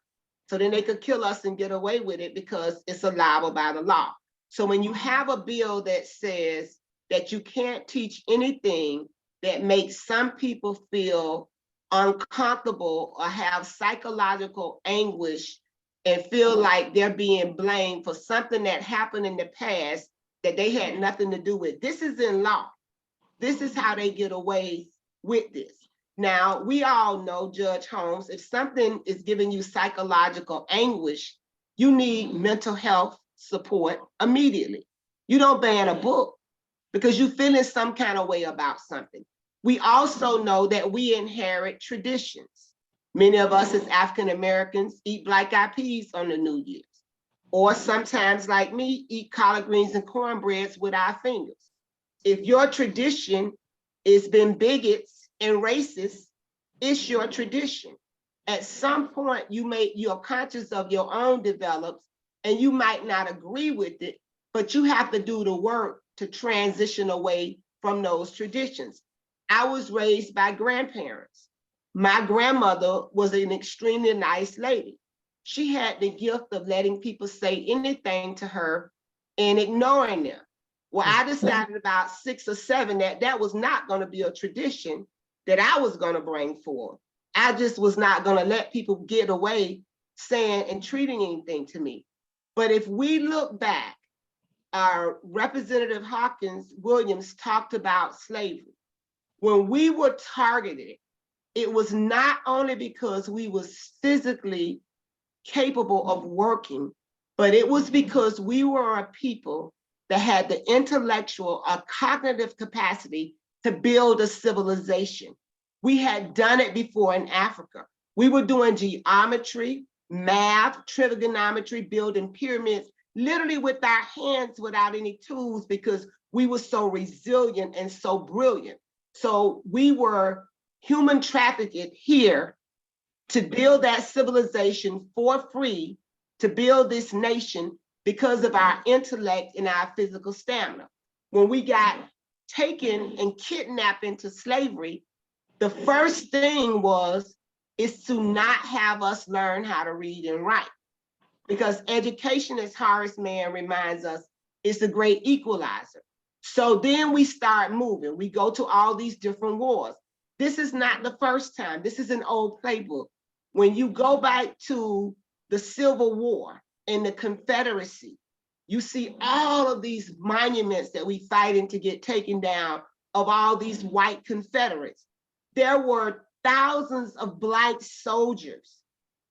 So then they could kill us and get away with it because it's allowable by the law. So when you have a bill that says that you can't teach anything that makes some people feel uncomfortable or have psychological anguish and feel like they're being blamed for something that happened in the past that they had nothing to do with, this is in law. This is how they get away with this. Now, we all know, Judge Holmes, if something is giving you psychological anguish, you need mental health support immediately. You don't ban a book because you're feeling some kind of way about something. We also know that we inherit traditions. Many of us as African Americans eat black eyed peas on the New Year's, or sometimes, like me, eat collard greens and cornbreads with our fingers. If your tradition has been bigots and racist, it's your tradition. At some point, you're conscious of your own develops, and you might not agree with it, but you have to do the work to transition away from those traditions. I was raised by grandparents. My grandmother was an extremely nice lady. She had the gift of letting people say anything to her and ignoring them. Well, I decided about 6 or 7 that that was not going to be a tradition that I was going to bring forth. I just was not going to let people get away saying and treating anything to me. But if we look back, our Representative Hawkins Williams talked about slavery. When we were targeted, it was not only because we was physically capable of working, but it was because we were a people that had the intellectual or cognitive capacity to build a civilization. We had done it before in Africa. We were doing geometry, math, trigonometry, building pyramids, literally with our hands without any tools because we were so resilient and so brilliant. So we were human trafficked here to build that civilization for free, to build this nation because of our intellect and our physical stamina. When we got taken and kidnapped into slavery, the first thing is to not have us learn how to read and write. Because education, as Horace Mann reminds us, is the great equalizer. So then we start moving. We go to all these different wars. This is not the first time. This is an old playbook. When you go back to the Civil War and the Confederacy, you see all of these monuments that we fighting to get taken down of all these white Confederates. There were thousands of Black soldiers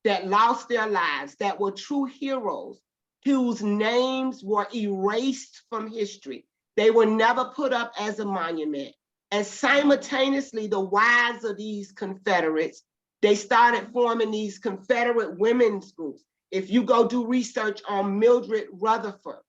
that lost their lives, that were true heroes, whose names were erased from history. They were never put up as a monument. And simultaneously, the wives of these Confederates, they started forming these Confederate women's groups. If you go do research on Mildred Rutherford,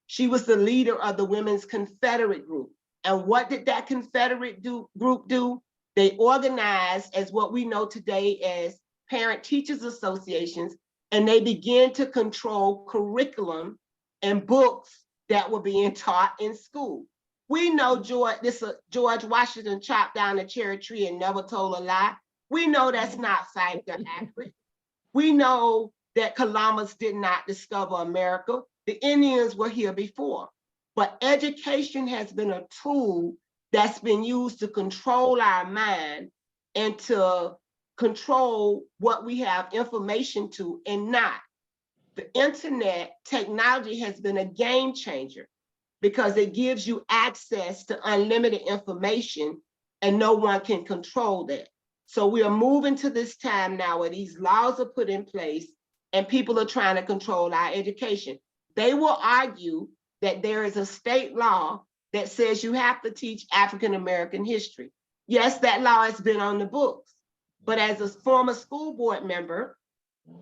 she was the leader of the Women's Confederate Group. And what did that Confederate group do? They organized as what we know today as Parent Teachers Associations, and they began to control curriculum and books that were being taught in school. We know George Washington chopped down a cherry tree and never told a lie. We know that's not fact or accurate. We know that Columbus did not discover America. The Indians were here before. But education has been a tool that's been used to control our mind and to control what we have information to and not. The internet technology has been a game changer because it gives you access to unlimited information and no one can control that. So we are moving to this time now where these laws are put in place and people are trying to control our education. They will argue that there is a state law that says you have to teach African-American history. Yes, that law has been on the books, but as a former school board member,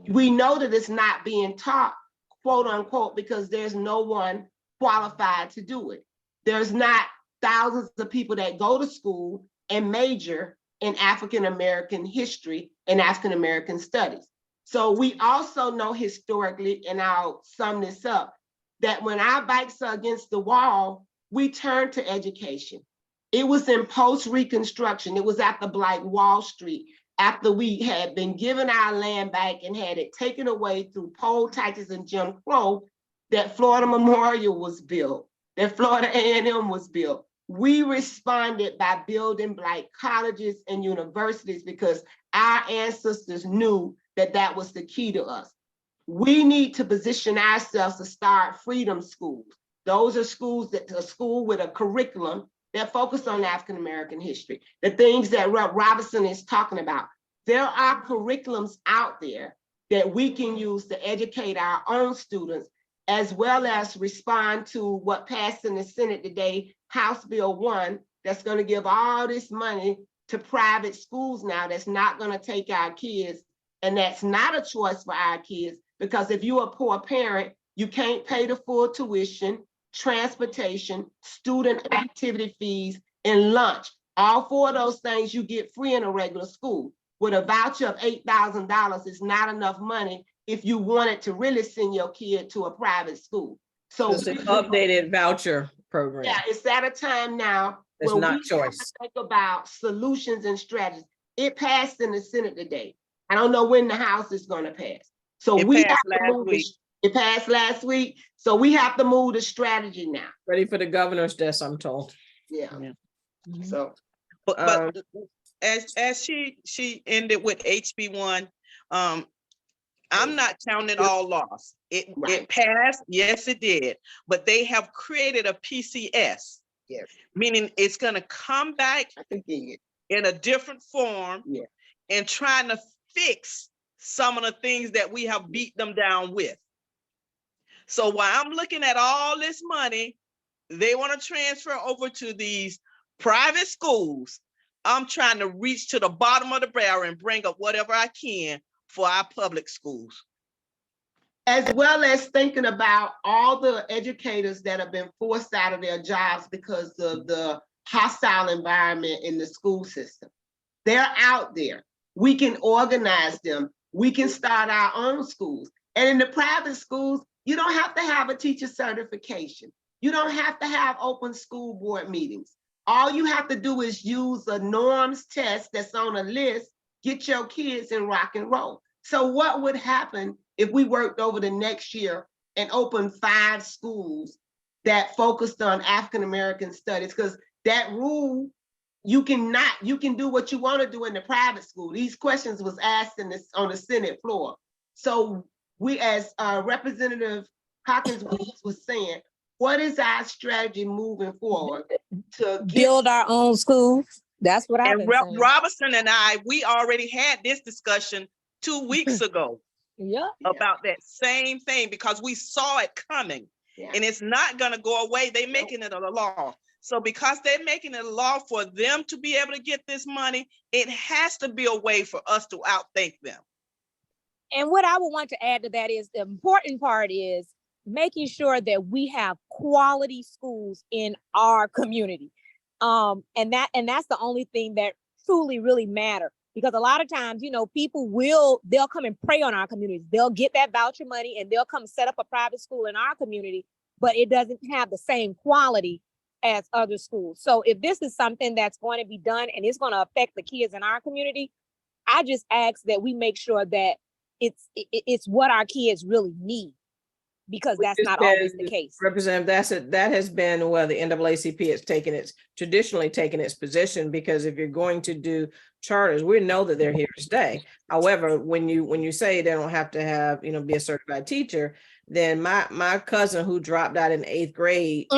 we know that it's not being taught, quote unquote, because there's no one qualified to do it. There's not thousands of people that go to school and major in African-American history and African-American studies. So we also know historically, and I'll sum this up, that when our backs are against the wall, we turn to education. It was in post-Reconstruction. It was after Black Wall Street, after we had been given our land back and had it taken away through poll taxes and Jim Crow, that Florida Memorial was built, that Florida A&M was built. We responded by building Black colleges and universities because our ancestors knew that that was the key to us. We need to position ourselves to start freedom schools. Those are schools that are school with a curriculum that focus on African-American history, the things that Robinson is talking about. There are curriculums out there that we can use to educate our own students, as well as respond to what passed in the Senate today, House Bill 1, that's going to give all this money to private schools now that's not going to take our kids. And that's not a choice for our kids, because if you're a poor parent, you can't pay the full tuition, transportation, student activity fees, and lunch. All 4 of those things you get free in a regular school. With a voucher of $8,000, it's not enough money if you wanted to really send your kid to a private school. So it's an updated voucher program. Yeah, it's at a time now It's where not we have to choice. think about solutions and strategies. It passed in the Senate today. I don't know when the House is gonna pass. So It we passed have to last move. week. It passed last week, so we have to move the strategy now. Ready for the governor's desk, I'm told. Yeah, Mhm. so. But as she ended with HB1, I'm not counting it all lost. It Right. passed, yes, it did, but they have created a PCS. Yes. Meaning it's gonna come back I can get it. in a different form. Yeah. And trying to fix some of the things that we have beat them down with. So while I'm looking at all this money, they want to transfer over to these private schools. I'm trying to reach to the bottom of the barrel and bring up whatever I can for our public schools. As well as thinking about all the educators that have been forced out of their jobs because of the hostile environment in the school system. They're out there. We can organize them. We can start our own schools. And in the private schools, you don't have to have a teacher certification. You don't have to have open school board meetings. All you have to do is use a norms test that's on a list, get your kids in rock and roll. So what would happen if we worked over the next year and opened 5 schools that focused on African-American studies? Because that rule, you can do what you want to do in the private school. These questions was asked on the Senate floor. So we, as Representative Hawkins was saying, what is our strategy moving forward to Build our own schools. That's what I've And been saying. Robertson and we already had this discussion 2 weeks ago Yeah. about that same thing because we saw it coming. Yeah. And it's not going to go away. They're making it a law. So because they're making it a law for them to be able to get this money, it has to be a way for us to outthink them. And what I would want to add to that is the important part is making sure that we have quality schools in our community. And that's the only thing that truly really matter. Because a lot of times, you know, they'll come and prey on our communities. They'll get that voucher money and they'll come set up a private school in our community, but it doesn't have the same quality as other schools. So if this is something that's going to be done and it's going to affect the kids in our community, I just ask that we make sure that it's what our kids really need, because that's not always the case. Representative, that has been where the NAACP has traditionally taken its position, because if you're going to do charters, we know that they're here to stay. However, when you say they don't have to have, be a certified teacher, then my cousin who dropped out in 8th grade,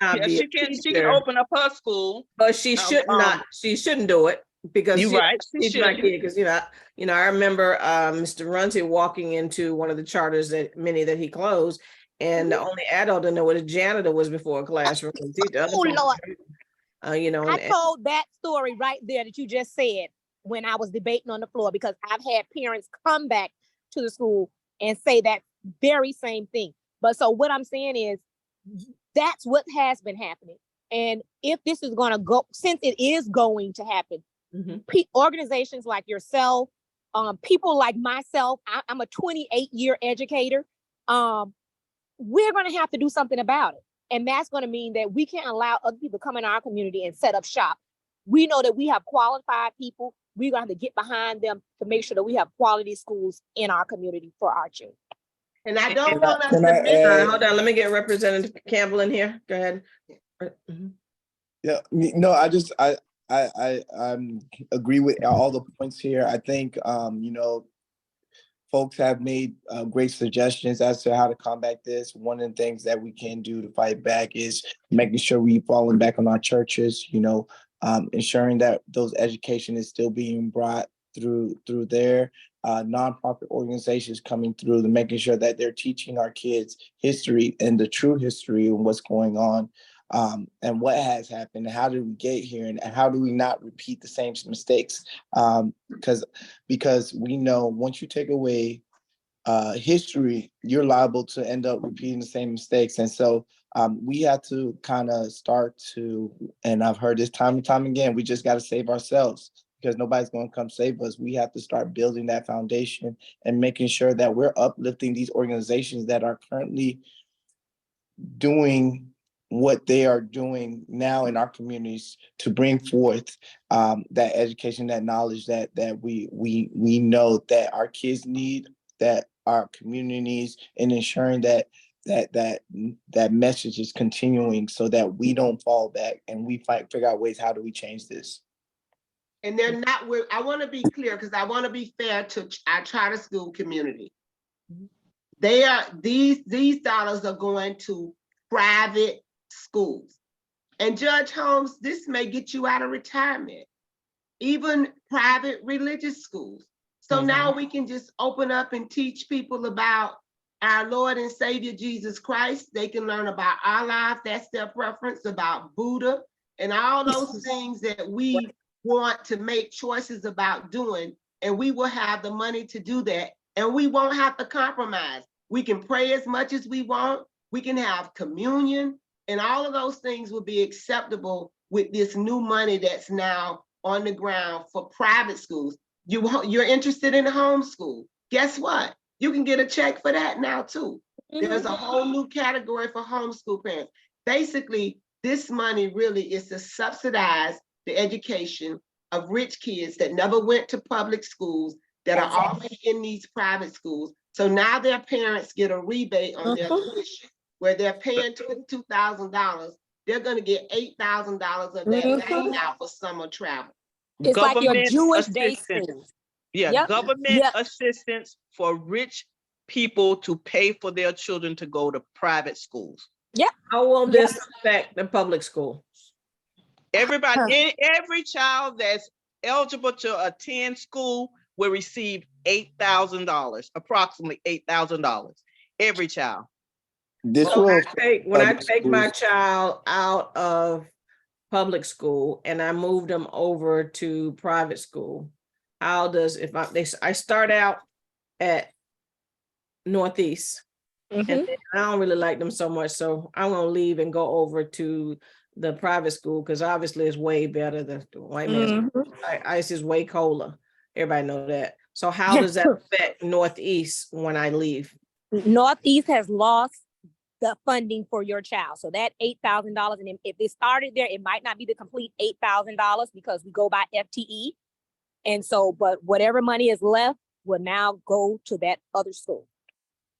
Yeah, she can open up her school, but she should not. She shouldn't do it because you're right. she's my kid. Because I remember Mr. Runty walking into one of the charters that he closed, and the only adult in there was a janitor was before a classroom. Oh Lord! I And told that story right there that you just said when I was debating on the floor, because I've had parents come back to the school and say that very same thing. But so what I'm saying is that's what has been happening. And if this is going to go, since it is going to happen, organizations like yourself, people like myself, I'm a 28-year educator. We're going to have to do something about it. And that's going to mean that we can't allow other people to come in our community and set up shop. We know that we have qualified people. We're going to have to get behind them to make sure that we have quality schools in our community for our children. And I don't want us Can to I miss. add- hold on, let me get Representative Campbell in here. Go ahead. Yeah, no, I agree with all the points here. I think, folks have made great suggestions as to how to combat this. One of the things that we can do to fight back is making sure we falling back on our churches, ensuring that those education is still being brought through their nonprofit organizations coming through and making sure that they're teaching our kids history and the true history and what's going on. And what has happened, and how did we get here, and how do we not repeat the same mistakes? Because we know once you take away history, you're liable to end up repeating the same mistakes. And so we have to kind of start to, and I've heard this time and time again, we just got to save ourselves, because nobody's going to come save us. We have to start building that foundation and making sure that we're uplifting these organizations that are currently doing what they are doing now in our communities to bring forth that education, that knowledge that we know that our kids need, that our community needs, and ensuring that message is continuing so that we don't fall back and we figure out ways, how do we change this? And they're not, I want to be clear because I want to be fair to our charter school community. They are, these dollars are going to private schools. And Judge Holmes, this may get you out of retirement, even private religious schools. So now we can just open up and teach people about our Lord and Savior Jesus Christ. They can learn about Allah, if that's their preference, about Buddha, and all those things that we want to make choices about doing. And we will have the money to do that. And we won't have to compromise. We can pray as much as we want. We can have communion, and all of those things will be acceptable with this new money that's now on the ground for private schools. You're interested in homeschool. Guess what? You can get a check for that now too. There's a whole new category for homeschool parents. Basically, this money really is to subsidize the education of rich kids that never went to public schools, that are already in these private schools. So now their parents get a rebate on their tuition, where they're paying $22,000. They're going to get $8,000 of that back now for summer travel. It's like your Government Jewish day assistance. schools. Yeah, Yep. government Yep. assistance for rich people to pay for their children to go to private schools. How will this affect the public school? Everybody, every child that's eligible to attend school will receive $8,000, approximately $8,000. Every child. This So will when I public take my schools. child out of public school and I move them over to private school, how does, if I start out at Northeast, and then I don't really like them so much, so I'm gonna leave and go over to the private school because obviously it's way better. The white man's ice is way colder. Everybody know that. So how does that affect Northeast when I leave? Northeast has lost the funding for your child. So that $8,000, and if it started there, it might not be the complete $8,000 because we go by FTE. And so, but whatever money is left will now go to that other school.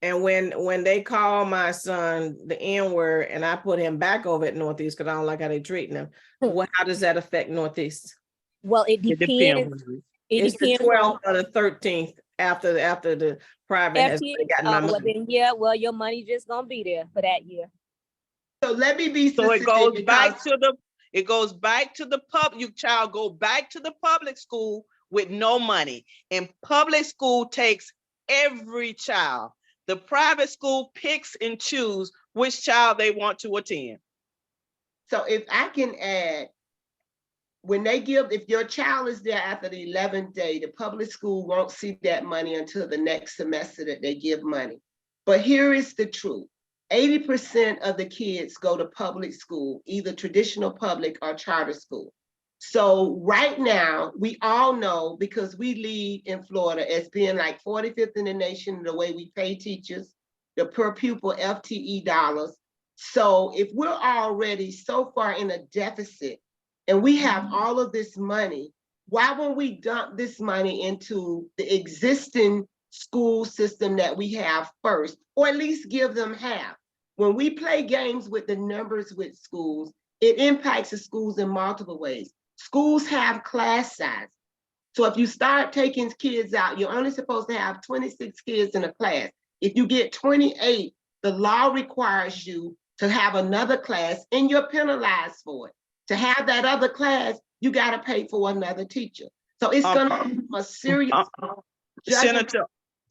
And when they call my son the N-word and I put him back over at Northeast because I don't like how they treating him, how does that affect Northeast? Well, it depends. It's the 12th or the 13th after the private has gotten my money. Well, then, yeah, well, your money just gonna be there for that year. So let me be So specific. it goes back to the your child go back to the public school with no money. And public school takes every child. The private school picks and choose which child they want to attend. So if I can add, when they give, if your child is there after the 11th day, the public school won't see that money until the next semester that they give money. But here is the truth. 80% of the kids go to public school, either traditional public or charter school. So right now, we all know, because we lead in Florida as being like 45th in the nation, the way we pay teachers, the per pupil FTE dollars. So if we're already so far in a deficit and we have all of this money, why won't we dump this money into the existing school system that we have first, or at least give them half? When we play games with the numbers with schools, it impacts the schools in multiple ways. Schools have class size. So if you start taking kids out, you're only supposed to have 26 kids in a class. If you get 28, the law requires you to have another class and you're penalized for it. To have that other class, you got to pay for another teacher. So it's going to be a serious.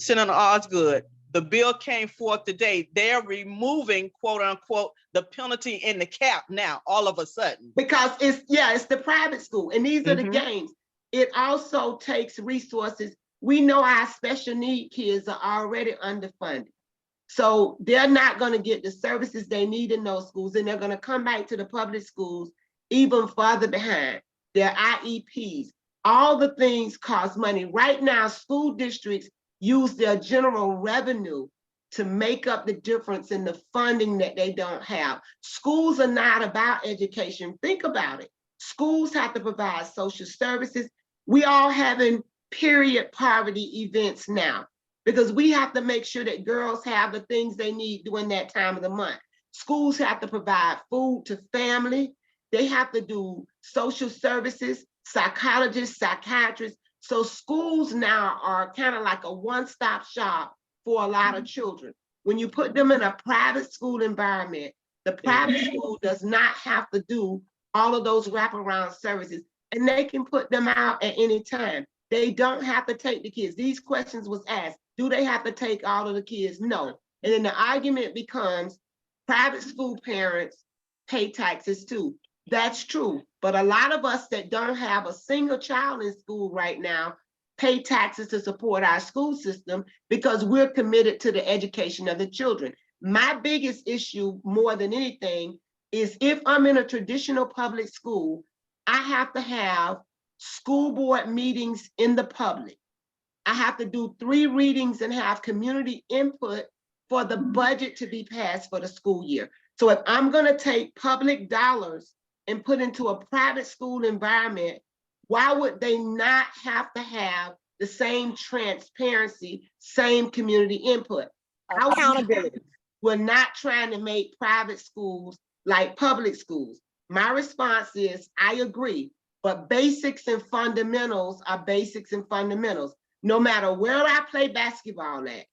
Senator Osgood, the bill came forth today. They're removing, quote unquote, the penalty in the cap now, all of a sudden. Because it's the private school, and these are the games. It also takes resources. We know our special need kids are already underfunded. So they're not going to get the services they need in those schools, and they're going to come back to the public schools even farther behind. Their IEPs, all the things cost money. Right now, school districts use their general revenue to make up the difference in the funding that they don't have. Schools are not about education. Think about it. Schools have to provide social services. We all having period poverty events now because we have to make sure that girls have the things they need during that time of the month. Schools have to provide food to family. They have to do social services, psychologists, psychiatrists. So schools now are kind of like a one-stop shop for a lot of children. When you put them in a private school environment, the private school does not have to do all of those wraparound services, and they can put them out at any time. They don't have to take the kids. These questions was asked, do they have to take all of the kids? No. And then the argument becomes private school parents pay taxes too. That's true. But a lot of us that don't have a single child in school right now pay taxes to support our school system because we're committed to the education of the children. My biggest issue more than anything is if I'm in a traditional public school, I have to have school board meetings in the public. I have to do 3 readings and have community input for the budget to be passed for the school year. So if I'm gonna take public dollars and put into a private school environment, why would they not have to have the same transparency, same community input? Accountability. We're not trying to make private schools like public schools. My response is, I agree, but basics and fundamentals are basics and fundamentals. No matter where I play basketball at,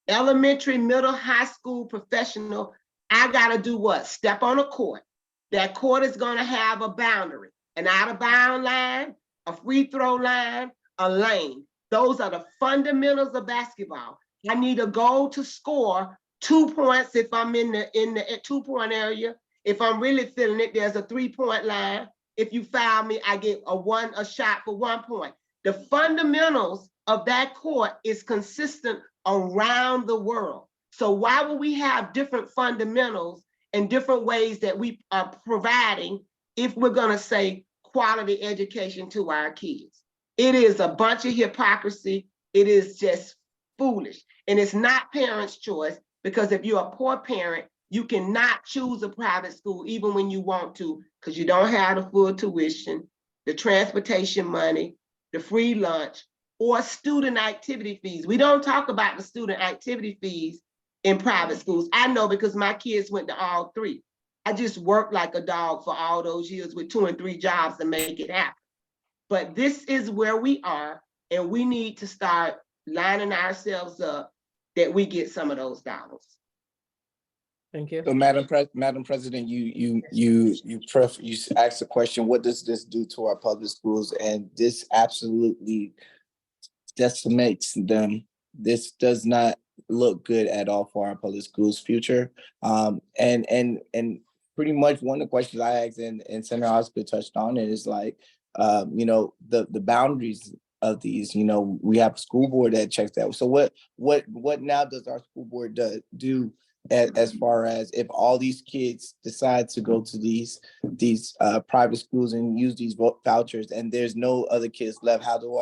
elementary, middle, high school, professional, I gotta do what? Step on a court. That court is gonna have a boundary, an out of bound line, a free throw line, a lane. Those are the fundamentals of basketball. I need a goal to score 2 points if I'm in the 2-point area. If I'm really feeling it, there's a 3-point line. If you foul me, I get a shot for 1 point. The fundamentals of that court is consistent around the world. So why would we have different fundamentals and different ways that we are providing if we're gonna say quality education to our kids? It is a bunch of hypocrisy. It is just foolish. And it's not parents' choice, because if you're a poor parent, you cannot choose a private school even when you want to, because you don't have the full tuition, the transportation money, the free lunch, or student activity fees. We don't talk about the student activity fees in private schools. I know because my kids went to all 3. I just worked like a dog for all those years with 2 and 3 jobs to make it happen. But this is where we are, and we need to start lining ourselves up that we get some of those dollars. Thank you. So Madam President, you asked the question, what does this do to our public schools? And this absolutely decimates them. This does not look good at all for our public schools' future. And pretty much one of the questions I asked and Senator Osgood touched on it is like, the boundaries of these. We have a school board that checks that. So what now does our school board do as far as if all these kids decide to go to these private schools and use these vouchers and there's no other kids left? How do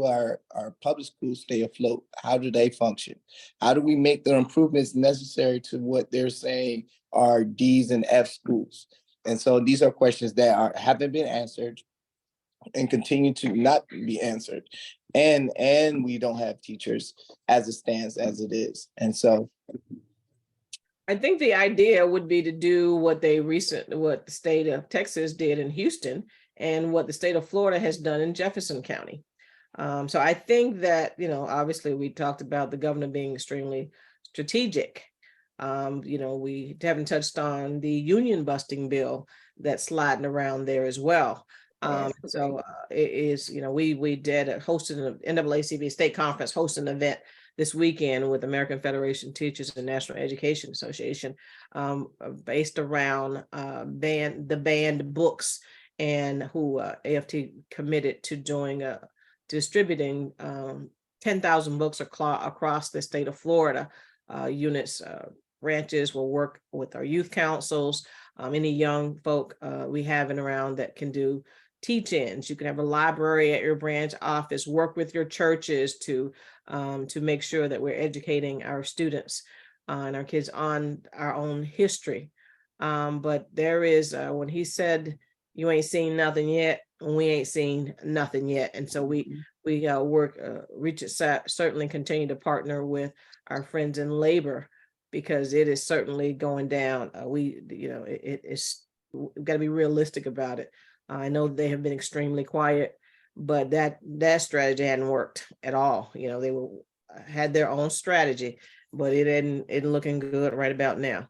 our public schools stay afloat? How do they function? How do we make the improvements necessary to what they're saying are D's and F schools? And so these are questions that haven't been answered and continue to not be answered. And we don't have teachers as it stands as it is. And so I think the idea would be to do what the state of Texas did in Houston and what the state of Florida has done in Jefferson County. So I think that, obviously we talked about the governor being extremely strategic. We haven't touched on the union busting bill that's sliding around there as well. It is, we did hosted an NAACP state conference, hosted an event this weekend with American Federation of Teachers and National Education Association, based around the banned books, and who AFT committed to distributing 10,000 books across the state of Florida. Branches will work with our youth councils, any young folk we have in around that can do teach-ins. You can have a library at your branch office, work with your churches to make sure that we're educating our students and our kids on our own history. But there is, when he said, you ain't seen nothing yet, we ain't seen nothing yet. And so we work, certainly continue to partner with our friends in labor, because it is certainly going down. It's, we've got to be realistic about it. I know they have been extremely quiet, but that strategy hadn't worked at all. They had their own strategy, but it isn't looking good right about now.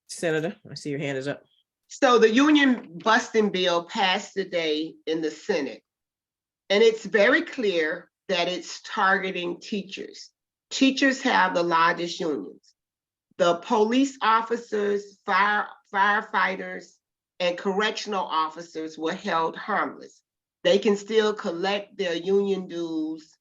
Senator, I see your hand is up. So the union busting bill passed today in the Senate, and it's very clear that it's targeting teachers. Teachers have the largest unions. The police officers, firefighters, and correctional officers were held harmless. They can still collect their union dues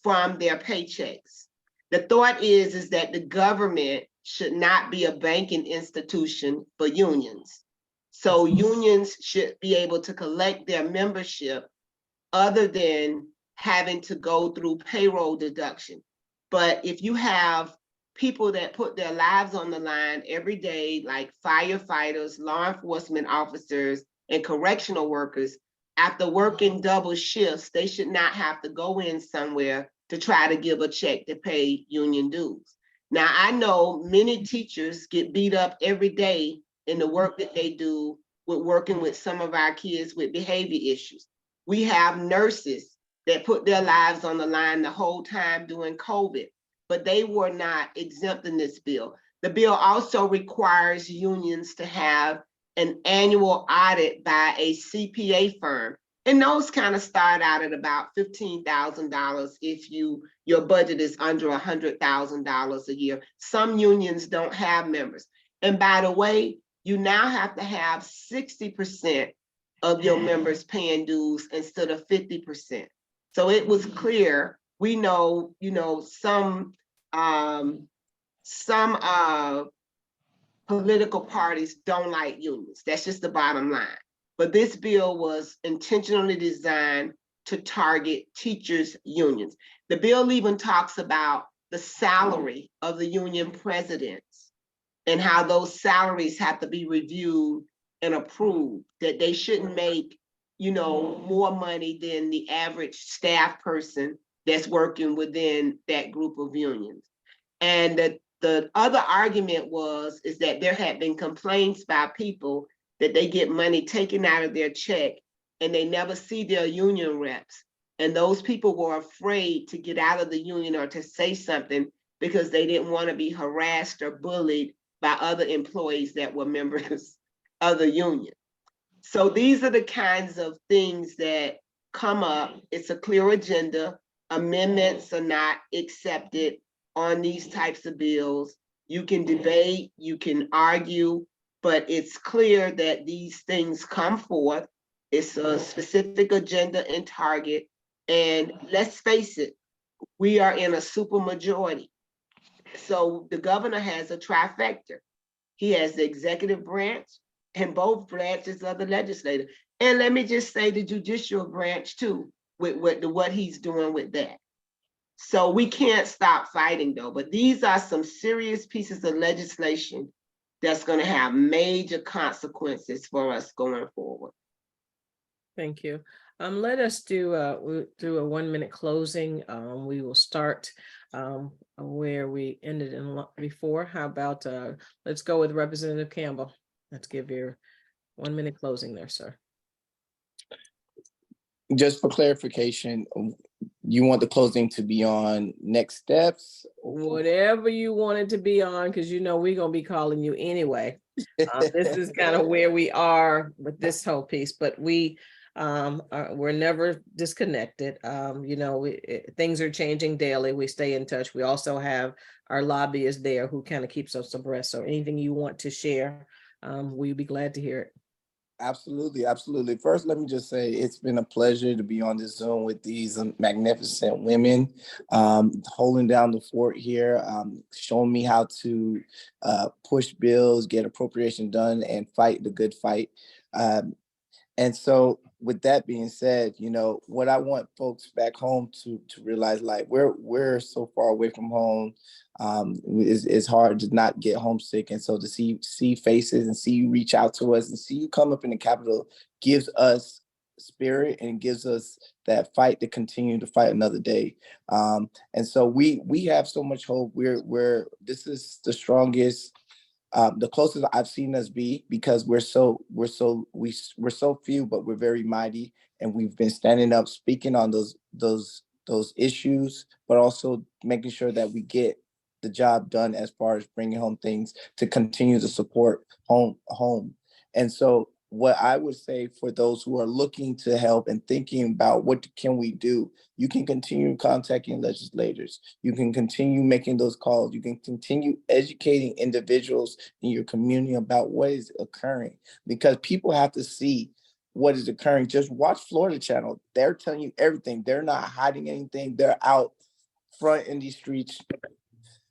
from their paychecks. The thought is that the government should not be a banking institution for unions. So unions should be able to collect their membership other than having to go through payroll deduction. But if you have people that put their lives on the line every day, like firefighters, law enforcement officers, and correctional workers, after working double shifts, they should not have to go in somewhere to try to give a check to pay union dues. Now, I know many teachers get beat up every day in the work that they do with working with some of our kids with behavior issues. We have nurses that put their lives on the line the whole time during COVID, but they were not exempt in this bill. The bill also requires unions to have an annual audit by a CPA firm. And those kind of start out at about $15,000 if your budget is under $100,000 a year. Some unions don't have members. And by the way, you now have to have 60% of your members paying dues instead of 50%. So it was clear. We know, some political parties don't like unions. That's just the bottom line. But this bill was intentionally designed to target teachers' unions. The bill even talks about the salary of the union presidents and how those salaries have to be reviewed and approved, that they shouldn't make, more money than the average staff person that's working within that group of unions. And the other argument is that there had been complaints by people that they get money taken out of their check and they never see their union reps. And those people were afraid to get out of the union or to say something because they didn't want to be harassed or bullied by other employees that were members of the union. So these are the kinds of things that come up. It's a clear agenda. Amendments are not accepted on these types of bills. You can debate, you can argue, but it's clear that these things come forth. It's a specific agenda and target. And let's face it, we are in a super majority. So the governor has a trifecta. He has the executive branch and both branches of the legislature. And let me just say the judicial branch too, with what he's doing with that. So we can't stop fighting though, but these are some serious pieces of legislation that's going to have major consequences for us going forward. Thank you. Let us we'll do a 1-minute closing. We will start where we ended before. How about let's go with Representative Campbell. Let's give your 1-minute closing there, sir. Just for clarification, you want the closing to be on next steps? Whatever you want it to be on, because we're going to be calling you anyway. This is kind of where we are with this whole piece, but we're never disconnected. Things are changing daily. We stay in touch. We also have our lobbyist there who kind of keeps us abreast. So anything you want to share, we'd be glad to hear it. Absolutely, absolutely. First, let me just say it's been a pleasure to be on this Zoom with these magnificent women, holding down the fort here, showing me how to push bills, get appropriation done, and fight the good fight. And so with that being said, you know, what I want folks back home to realize, like we're so far away from home. It's hard to not get homesick. And so to see faces and see you reach out to us and see you come up in the Capitol gives us spirit and gives us that fight to continue to fight another day. And so we have so much hope. This is the strongest, the closest I've seen us be, because we're so few, but we're very mighty, and we've been standing up, speaking on those issues, but also making sure that we get the job done as far as bringing home things to continue to support home. And so what I would say for those who are looking to help and thinking about what can we do, you can continue contacting legislators. You can continue making those calls. You can continue educating individuals in your community about what is occurring, because people have to see what is occurring. Just watch Florida Channel. They're telling you everything. They're not hiding anything. They're out front in these streets.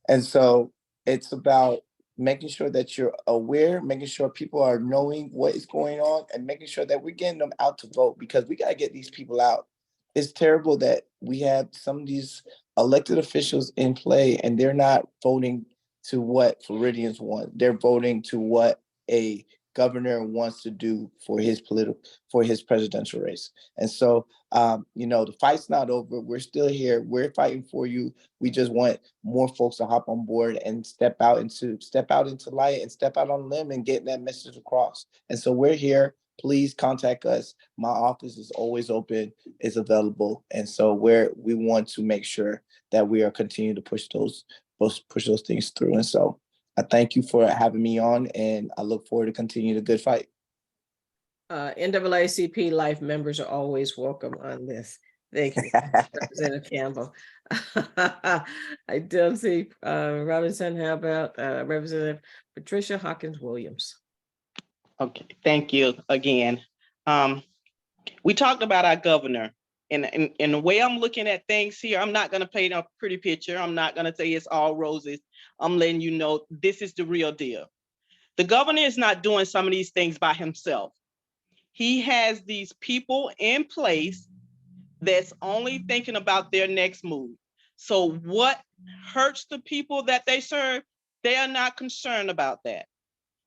And so it's about making sure that you're aware, making sure people are knowing what is going on, and making sure that we're getting them out to vote, because we got to get these people out. It's terrible that we have some of these elected officials in play and they're not voting to what Floridians want. They're voting to what a governor wants to do for his presidential race. And so, you know, the fight's not over. We're still here. We're fighting for you. We just want more folks to hop on board and step out into light and step out on a limb and get that message across. And so we're here. Please contact us. My office is always open, is available. And so we want to make sure that we are continuing to push those things through. And so I thank you for having me on, and I look forward to continue the good fight. NAACP Life members are always welcome on this. Thank you, Representative Campbell. I don't see Robinson. How about Representative Patricia Hawkins-Williams? Okay, thank you again. We talked about our governor, and the way I'm looking at things here, I'm not gonna paint a pretty picture. I'm not gonna say it's all roses. I'm letting you know this is the real deal. The governor is not doing some of these things by himself. He has these people in place that's only thinking about their next move. So what hurts the people that they serve, they are not concerned about that.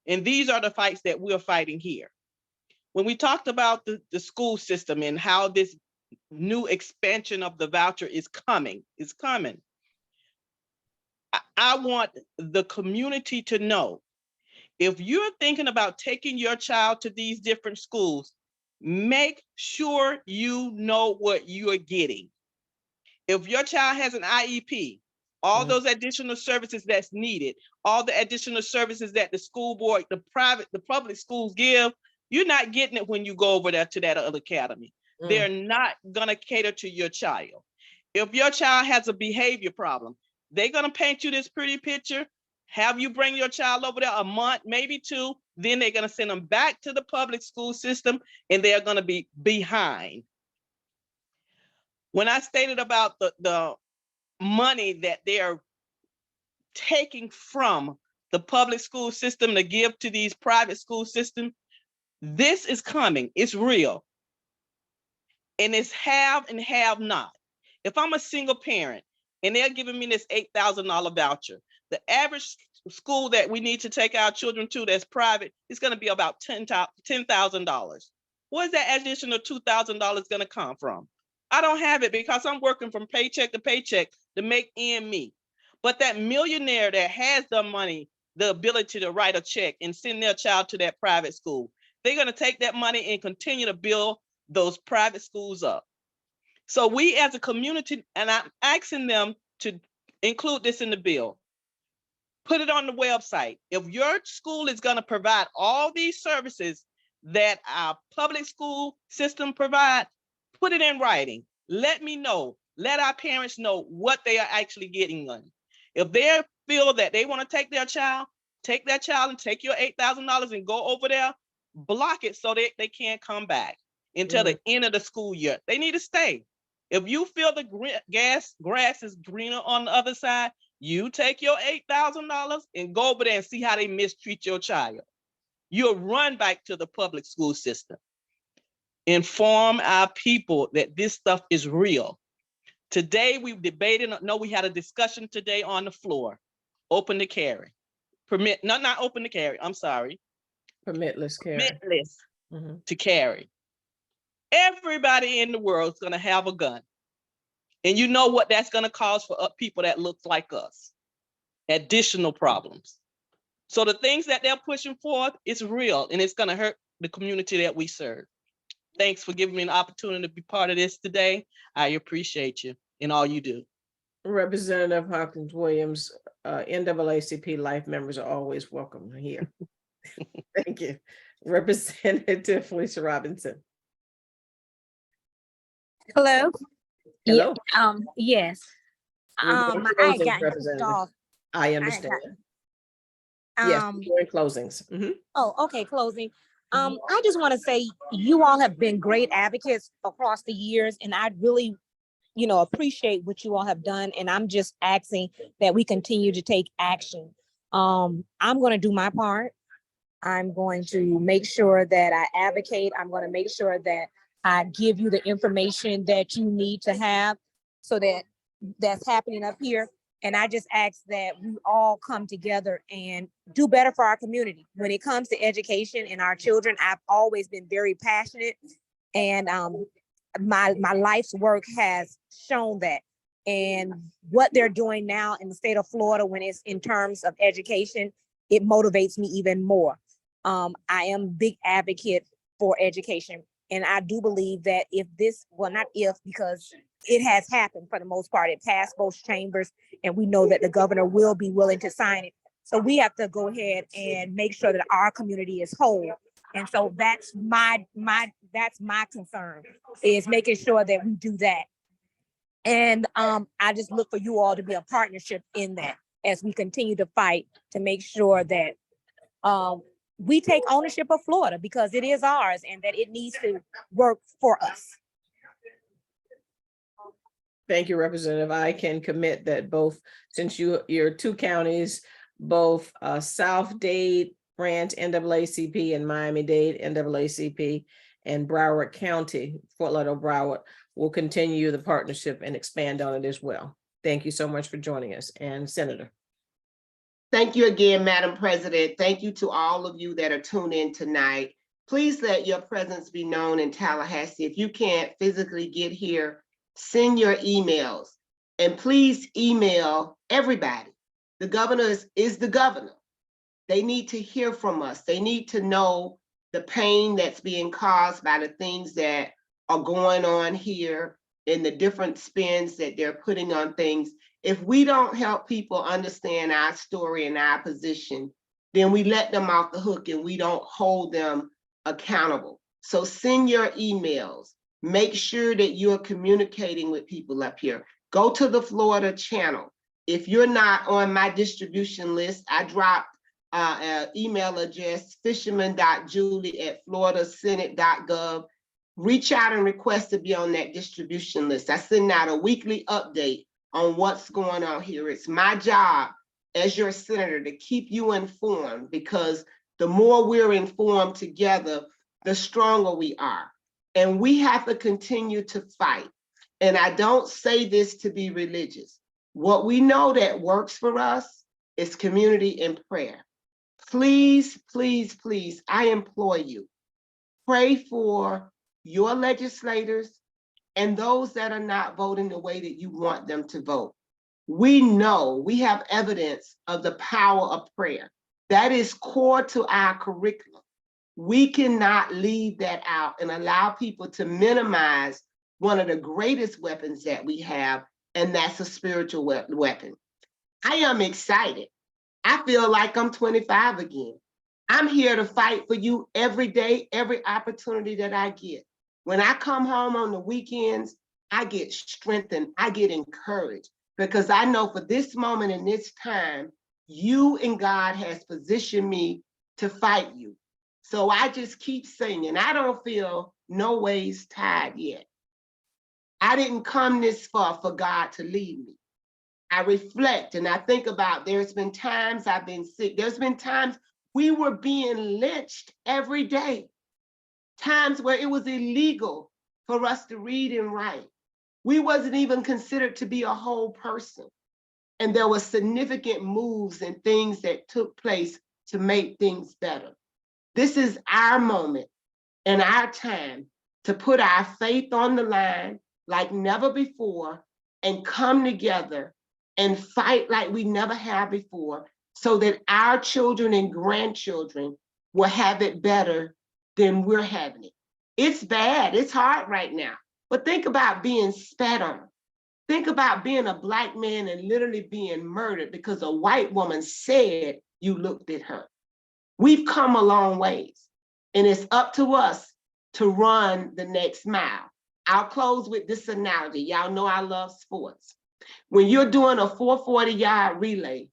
And these are the fights that we're fighting here. When we talked about the school system and how this new expansion of the voucher is coming, I want the community to know, if you're thinking about taking your child to these different schools, make sure you know what you are getting. If your child has an IEP, all those additional services that's needed, all the additional services that the school board, the public schools give, you're not getting it when you go over there to that other academy. They're not gonna cater to your child. If your child has a behavior problem, they're gonna paint you this pretty picture, have you bring your child over there a month, maybe two, then they're gonna send them back to the public school system, and they're gonna be behind. When I stated about the money that they're taking from the public school system to give to these private school systems, this is coming, it's real. And it's have and have not. If I'm a single parent and they're giving me this $8,000 voucher, the average school that we need to take our children to that's private is going to be about $10,000. Where's that additional $2,000 going to come from? I don't have it, because I'm working from paycheck to paycheck to make ends meet. But that millionaire that has the money, the ability to write a check and send their child to that private school, they're going to take that money and continue to build those private schools up. So we as a community, and I'm asking them to include this in the bill, put it on the website. If your school is going to provide all these services that our public school system provide, put it in writing. Let me know. Let our parents know what they are actually getting on. If they feel that they want to take that child and take your $8,000 and go over there, block it so that they can't come back until the end of the school year. They need to stay. If you feel the grass is greener on the other side, you take your $8,000 and go over there and see how they mistreat your child. You'll run back to the public school system. inform our people that this stuff is real. Today we've debated, no, we had a discussion today on the floor. Open to carry. Permit, not open to carry, I'm sorry. Permitless carry. Permitless Mhm. to carry. Everybody in the world is gonna have a gun. And you know what that's gonna cause for people that look like us. Additional problems. So the things that they're pushing forth is real, and it's gonna hurt the community that we serve. Thanks for giving me an opportunity to be part of this today. I appreciate you and all you do. Representative Hawkins Williams, NAACP life members are always welcome here. Thank you. Representative Felecia Robinson. Hello? Hello. Yes. We're doing I closings, got kicked Representative. off. I understand. Yes, we're doing closings. Mhm. Oh, okay, closing. I just want to say you all have been great advocates across the years, and I really, appreciate what you all have done. And I'm just asking that we continue to take action. I'm going to do my part. I'm going to make sure that I advocate. I'm going to make sure that I give you the information that you need to have so that that's happening up here. And I just ask that we all come together and do better for our community. When it comes to education and our children, I've always been very passionate, and my life's work has shown that. And what they're doing now in the state of Florida, when it's in terms of education, it motivates me even more. I am a big advocate for education. And I do believe that if this, well, not if, because it has happened for the most part, it passed both chambers, and we know that the governor will be willing to sign it. So we have to go ahead and make sure that our community is whole. And so that's my concern, is making sure that we do that. And I just look for you all to be a partnership in that as we continue to fight to make sure that we take ownership of Florida, because it is ours, and that it needs to work for us. Thank you, Representative. I can commit that both, since you're two counties, both South Dade Branch NAACP and Miami-Dade NAACP and Broward County, Fort Lauderdale Broward, will continue the partnership and expand on it as well. Thank you so much for joining us. And Senator. Thank you again, Madam President. Thank you to all of you that are tuned in tonight. Please let your presence be known in Tallahassee. If you can't physically get here, send your emails, and please email everybody. The governor is the governor. They need to hear from us. They need to know the pain that's being caused by the things that are going on here and the different spins that they're putting on things. If we don't help people understand our story and our position, then we let them off the hook and we don't hold them accountable. So send your emails. Make sure that you're communicating with people up here. Go to the Florida channel. If you're not on my distribution list, I dropped an email address, fisherman.julie@floridasenate.gov. Reach out and request to be on that distribution list. I send out a weekly update on what's going on here. It's my job as your senator to keep you informed, because the more we're informed together, the stronger we are. And we have to continue to fight. And I don't say this to be religious. What we know that works for us is community and prayer. Please, please, please, I implore you, pray for your legislators and those that are not voting the way that you want them to vote. We know, we have evidence of the power of prayer. That is core to our curriculum. We cannot leave that out and allow people to minimize one of the greatest weapons that we have, and that's a spiritual weapon. I am excited. I feel like I'm 25 again. I'm here to fight for you every day, every opportunity that I get. When I come home on the weekends, I get strengthened, I get encouraged, because I know for this moment and this time, you and God has positioned me to fight you. So I just keep singing. I don't feel no ways tired yet. I didn't come this far for God to lead me. I reflect and I think about, there's been times I've been sick. There's been times we were being lynched every day. times where it was illegal for us to read and write. We wasn't even considered to be a whole person. And there were significant moves and things that took place to make things better. This is our moment and our time to put our faith on the line like never before and come together and fight like we never have before so that our children and grandchildren will have it better than we're having it. It's bad, it's hard right now, but think about being spat on. Think about being a Black man and literally being murdered because a white woman said you looked at her. We've come a long ways, and it's up to us to run the next mile. I'll close with this analogy. Y'all know I love sports. When you're doing a 440-yard relay,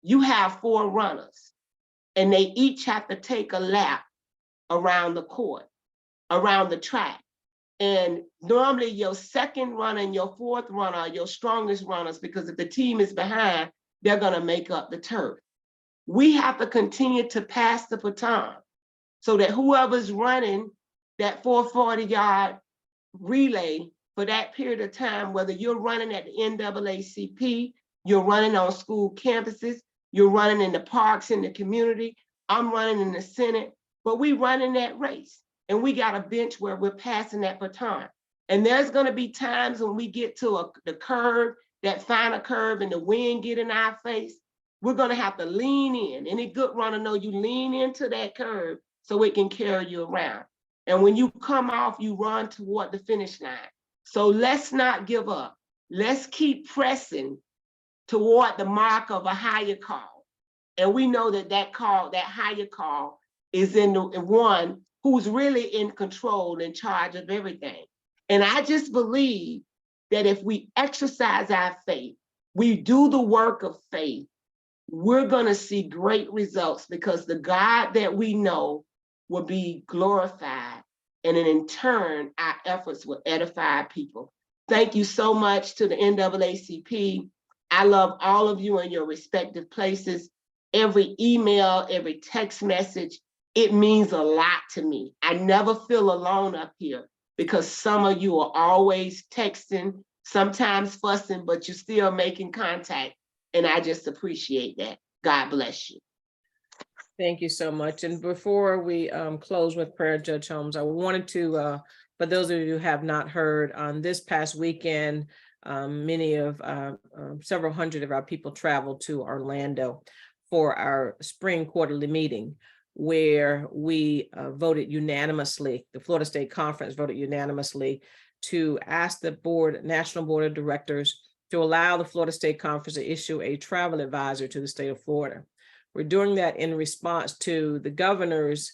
you have 4 runners, and they each have to take a lap around the court, around the track. And normally your second runner and your fourth runner are your strongest runners, because if the team is behind, they're gonna make up the turf. We have to continue to pass the baton so that whoever's running that 440-yard relay for that period of time, whether you're running at the NAACP, you're running on school campuses, you're running in the parks in the community, I'm running in the Senate, but we running that race. And we got a bench where we're passing that baton. And there's gonna be times when we get to the curve, that final curve, and the wind get in our face, we're gonna have to lean in. Any good runner know you lean into that curve so it can carry you around. And when you come off, you run toward the finish line. So let's not give up. Let's keep pressing toward the mark of a higher call. And we know that that higher call is in the one who's really in control, in charge of everything. And I just believe that if we exercise our faith, we do the work of faith, we're gonna see great results, because the God that we know will be glorified. And then in turn, our efforts will edify people. Thank you so much to the NAACP. I love all of you in your respective places. Every email, every text message, it means a lot to me. I never feel alone up here, because some of you are always texting, sometimes fussing, but you're still making contact. And I just appreciate that. God bless you. Thank you so much. And before we close with prayer, Judge Holmes, I wanted to, for those of you who have not heard, on this past weekend, several hundred of our people traveled to Orlando for our spring quarterly meeting, where we voted unanimously, the Florida State Conference voted unanimously to ask the National Board of Directors to allow the Florida State Conference to issue a travel advisor to the state of Florida. We're doing that in response to the governor's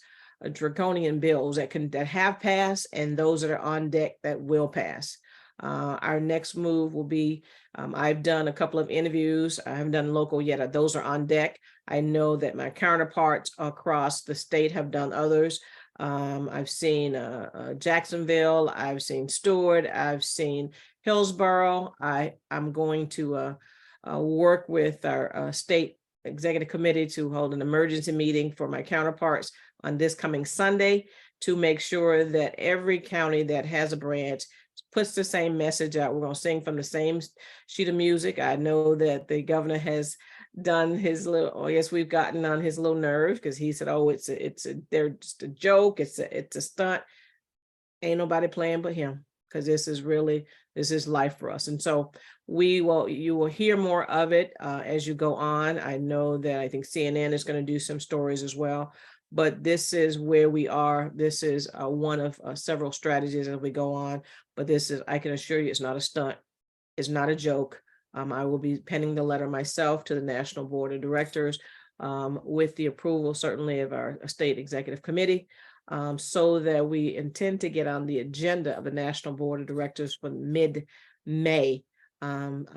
draconian bills that have passed and those that are on deck that will pass. Our next move will be, I've done a couple of interviews. I haven't done local yet. Those are on deck. I know that my counterparts across the state have done others. I've seen Jacksonville, I've seen Stewart, I've seen Hillsborough. I'm going to work with our state executive committee to hold an emergency meeting for my counterparts on this coming Sunday to make sure that every county that has a branch puts the same message out. We're going to sing from the same sheet of music. I know that the governor has done his little, I guess we've gotten on his little nerves, because he said, oh, they're just a joke. It's a stunt. Ain't nobody playing but him, because this is life for us. And so you will hear more of it as you go on. I know that I think CNN is going to do some stories as well, but this is where we are. This is one of several strategies as we go on, but I can assure you, it's not a stunt. It's not a joke. I will be penning the letter myself to the National Board of Directors with the approval, certainly, of our state executive committee, so that we intend to get on the agenda of the National Board of Directors for mid-May,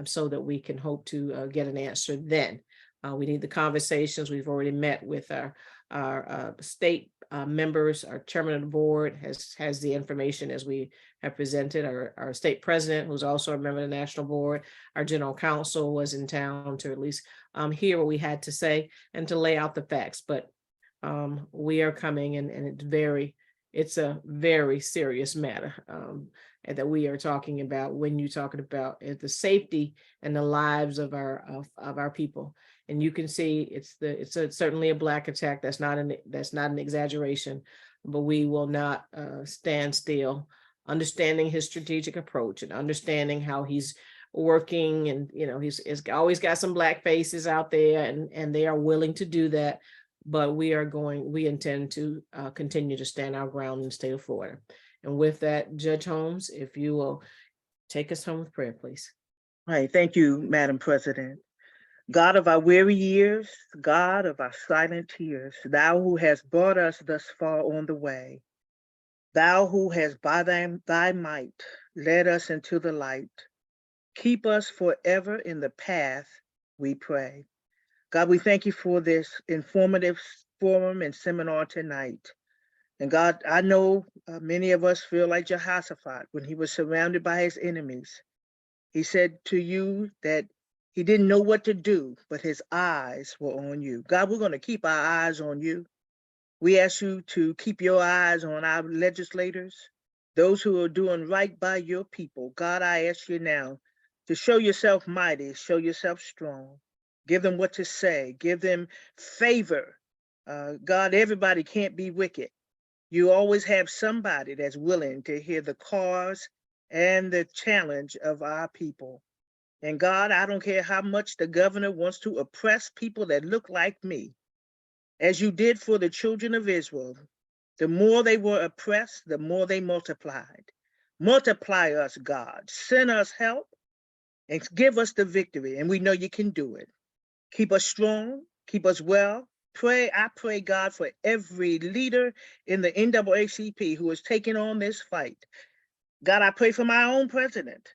so that we can hope to get an answer then. We need the conversations. We've already met with our state members. Our chairman of the board has the information as we have presented. Our state president, who's also a member of the national board, our general counsel was in town to at least hear what we had to say and to lay out the facts. But we are coming, and it's very, it's a very serious matter and that we are talking about when you're talking about the safety and the lives of our people. And you can see it's certainly a Black attack. That's not an exaggeration, but we will not stand still. Understanding his strategic approach and understanding how he's working, and he's always got some Black faces out there, and they are willing to do that. But we intend to continue to stand our ground in the state of Florida. And with that, Judge Holmes, if you will take us home with prayer, please. Right. Thank you, Madam President. God of our weary years, God of our silent tears, thou who hast brought us thus far on the way, thou who hast by thy might led us into the light, keep us forever in the path, we pray. God, we thank you for this informative forum and seminar tonight. And God, I know many of us feel like Jehoshaphat when he was surrounded by his enemies. He said to you that he didn't know what to do, but his eyes were on you. God, we're going to keep our eyes on you. We ask you to keep your eyes on our legislators, those who are doing right by your people. God, I ask you now to show yourself mighty, show yourself strong. Give them what to say, give them favor. God, everybody can't be wicked. You always have somebody that's willing to hear the cause and the challenge of our people. And God, I don't care how much the governor wants to oppress people that look like me, as you did for the children of Israel. The more they were oppressed, the more they multiplied. Multiply us, God. Send us help and give us the victory. And we know you can do it. Keep us strong, keep us well. I pray, God, for every leader in the NAACP who is taking on this fight. God, I pray for my own president,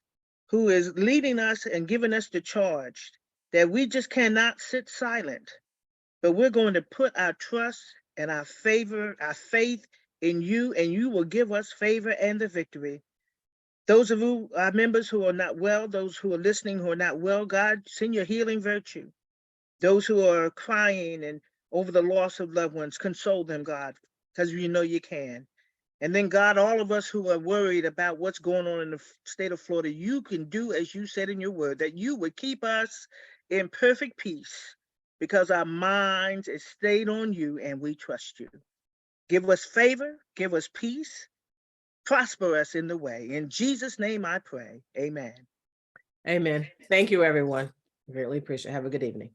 who is leading us and giving us the charge that we just cannot sit silent, but we're going to put our trust and our faith in you, and you will give us favor and the victory. Those of you, our members who are not well, those who are listening who are not well, God, send your healing virtue. Those who are crying and over the loss of loved ones, console them, God, because you know you can. And then, God, all of us who are worried about what's going on in the state of Florida, you can do as you said in your word, that you would keep us in perfect peace because our minds is stayed on you and we trust you. Give us favor, give us peace, prosper us in the way. In Jesus' name I pray, amen. Amen. Thank you, everyone. Greatly appreciate it. Have a good evening.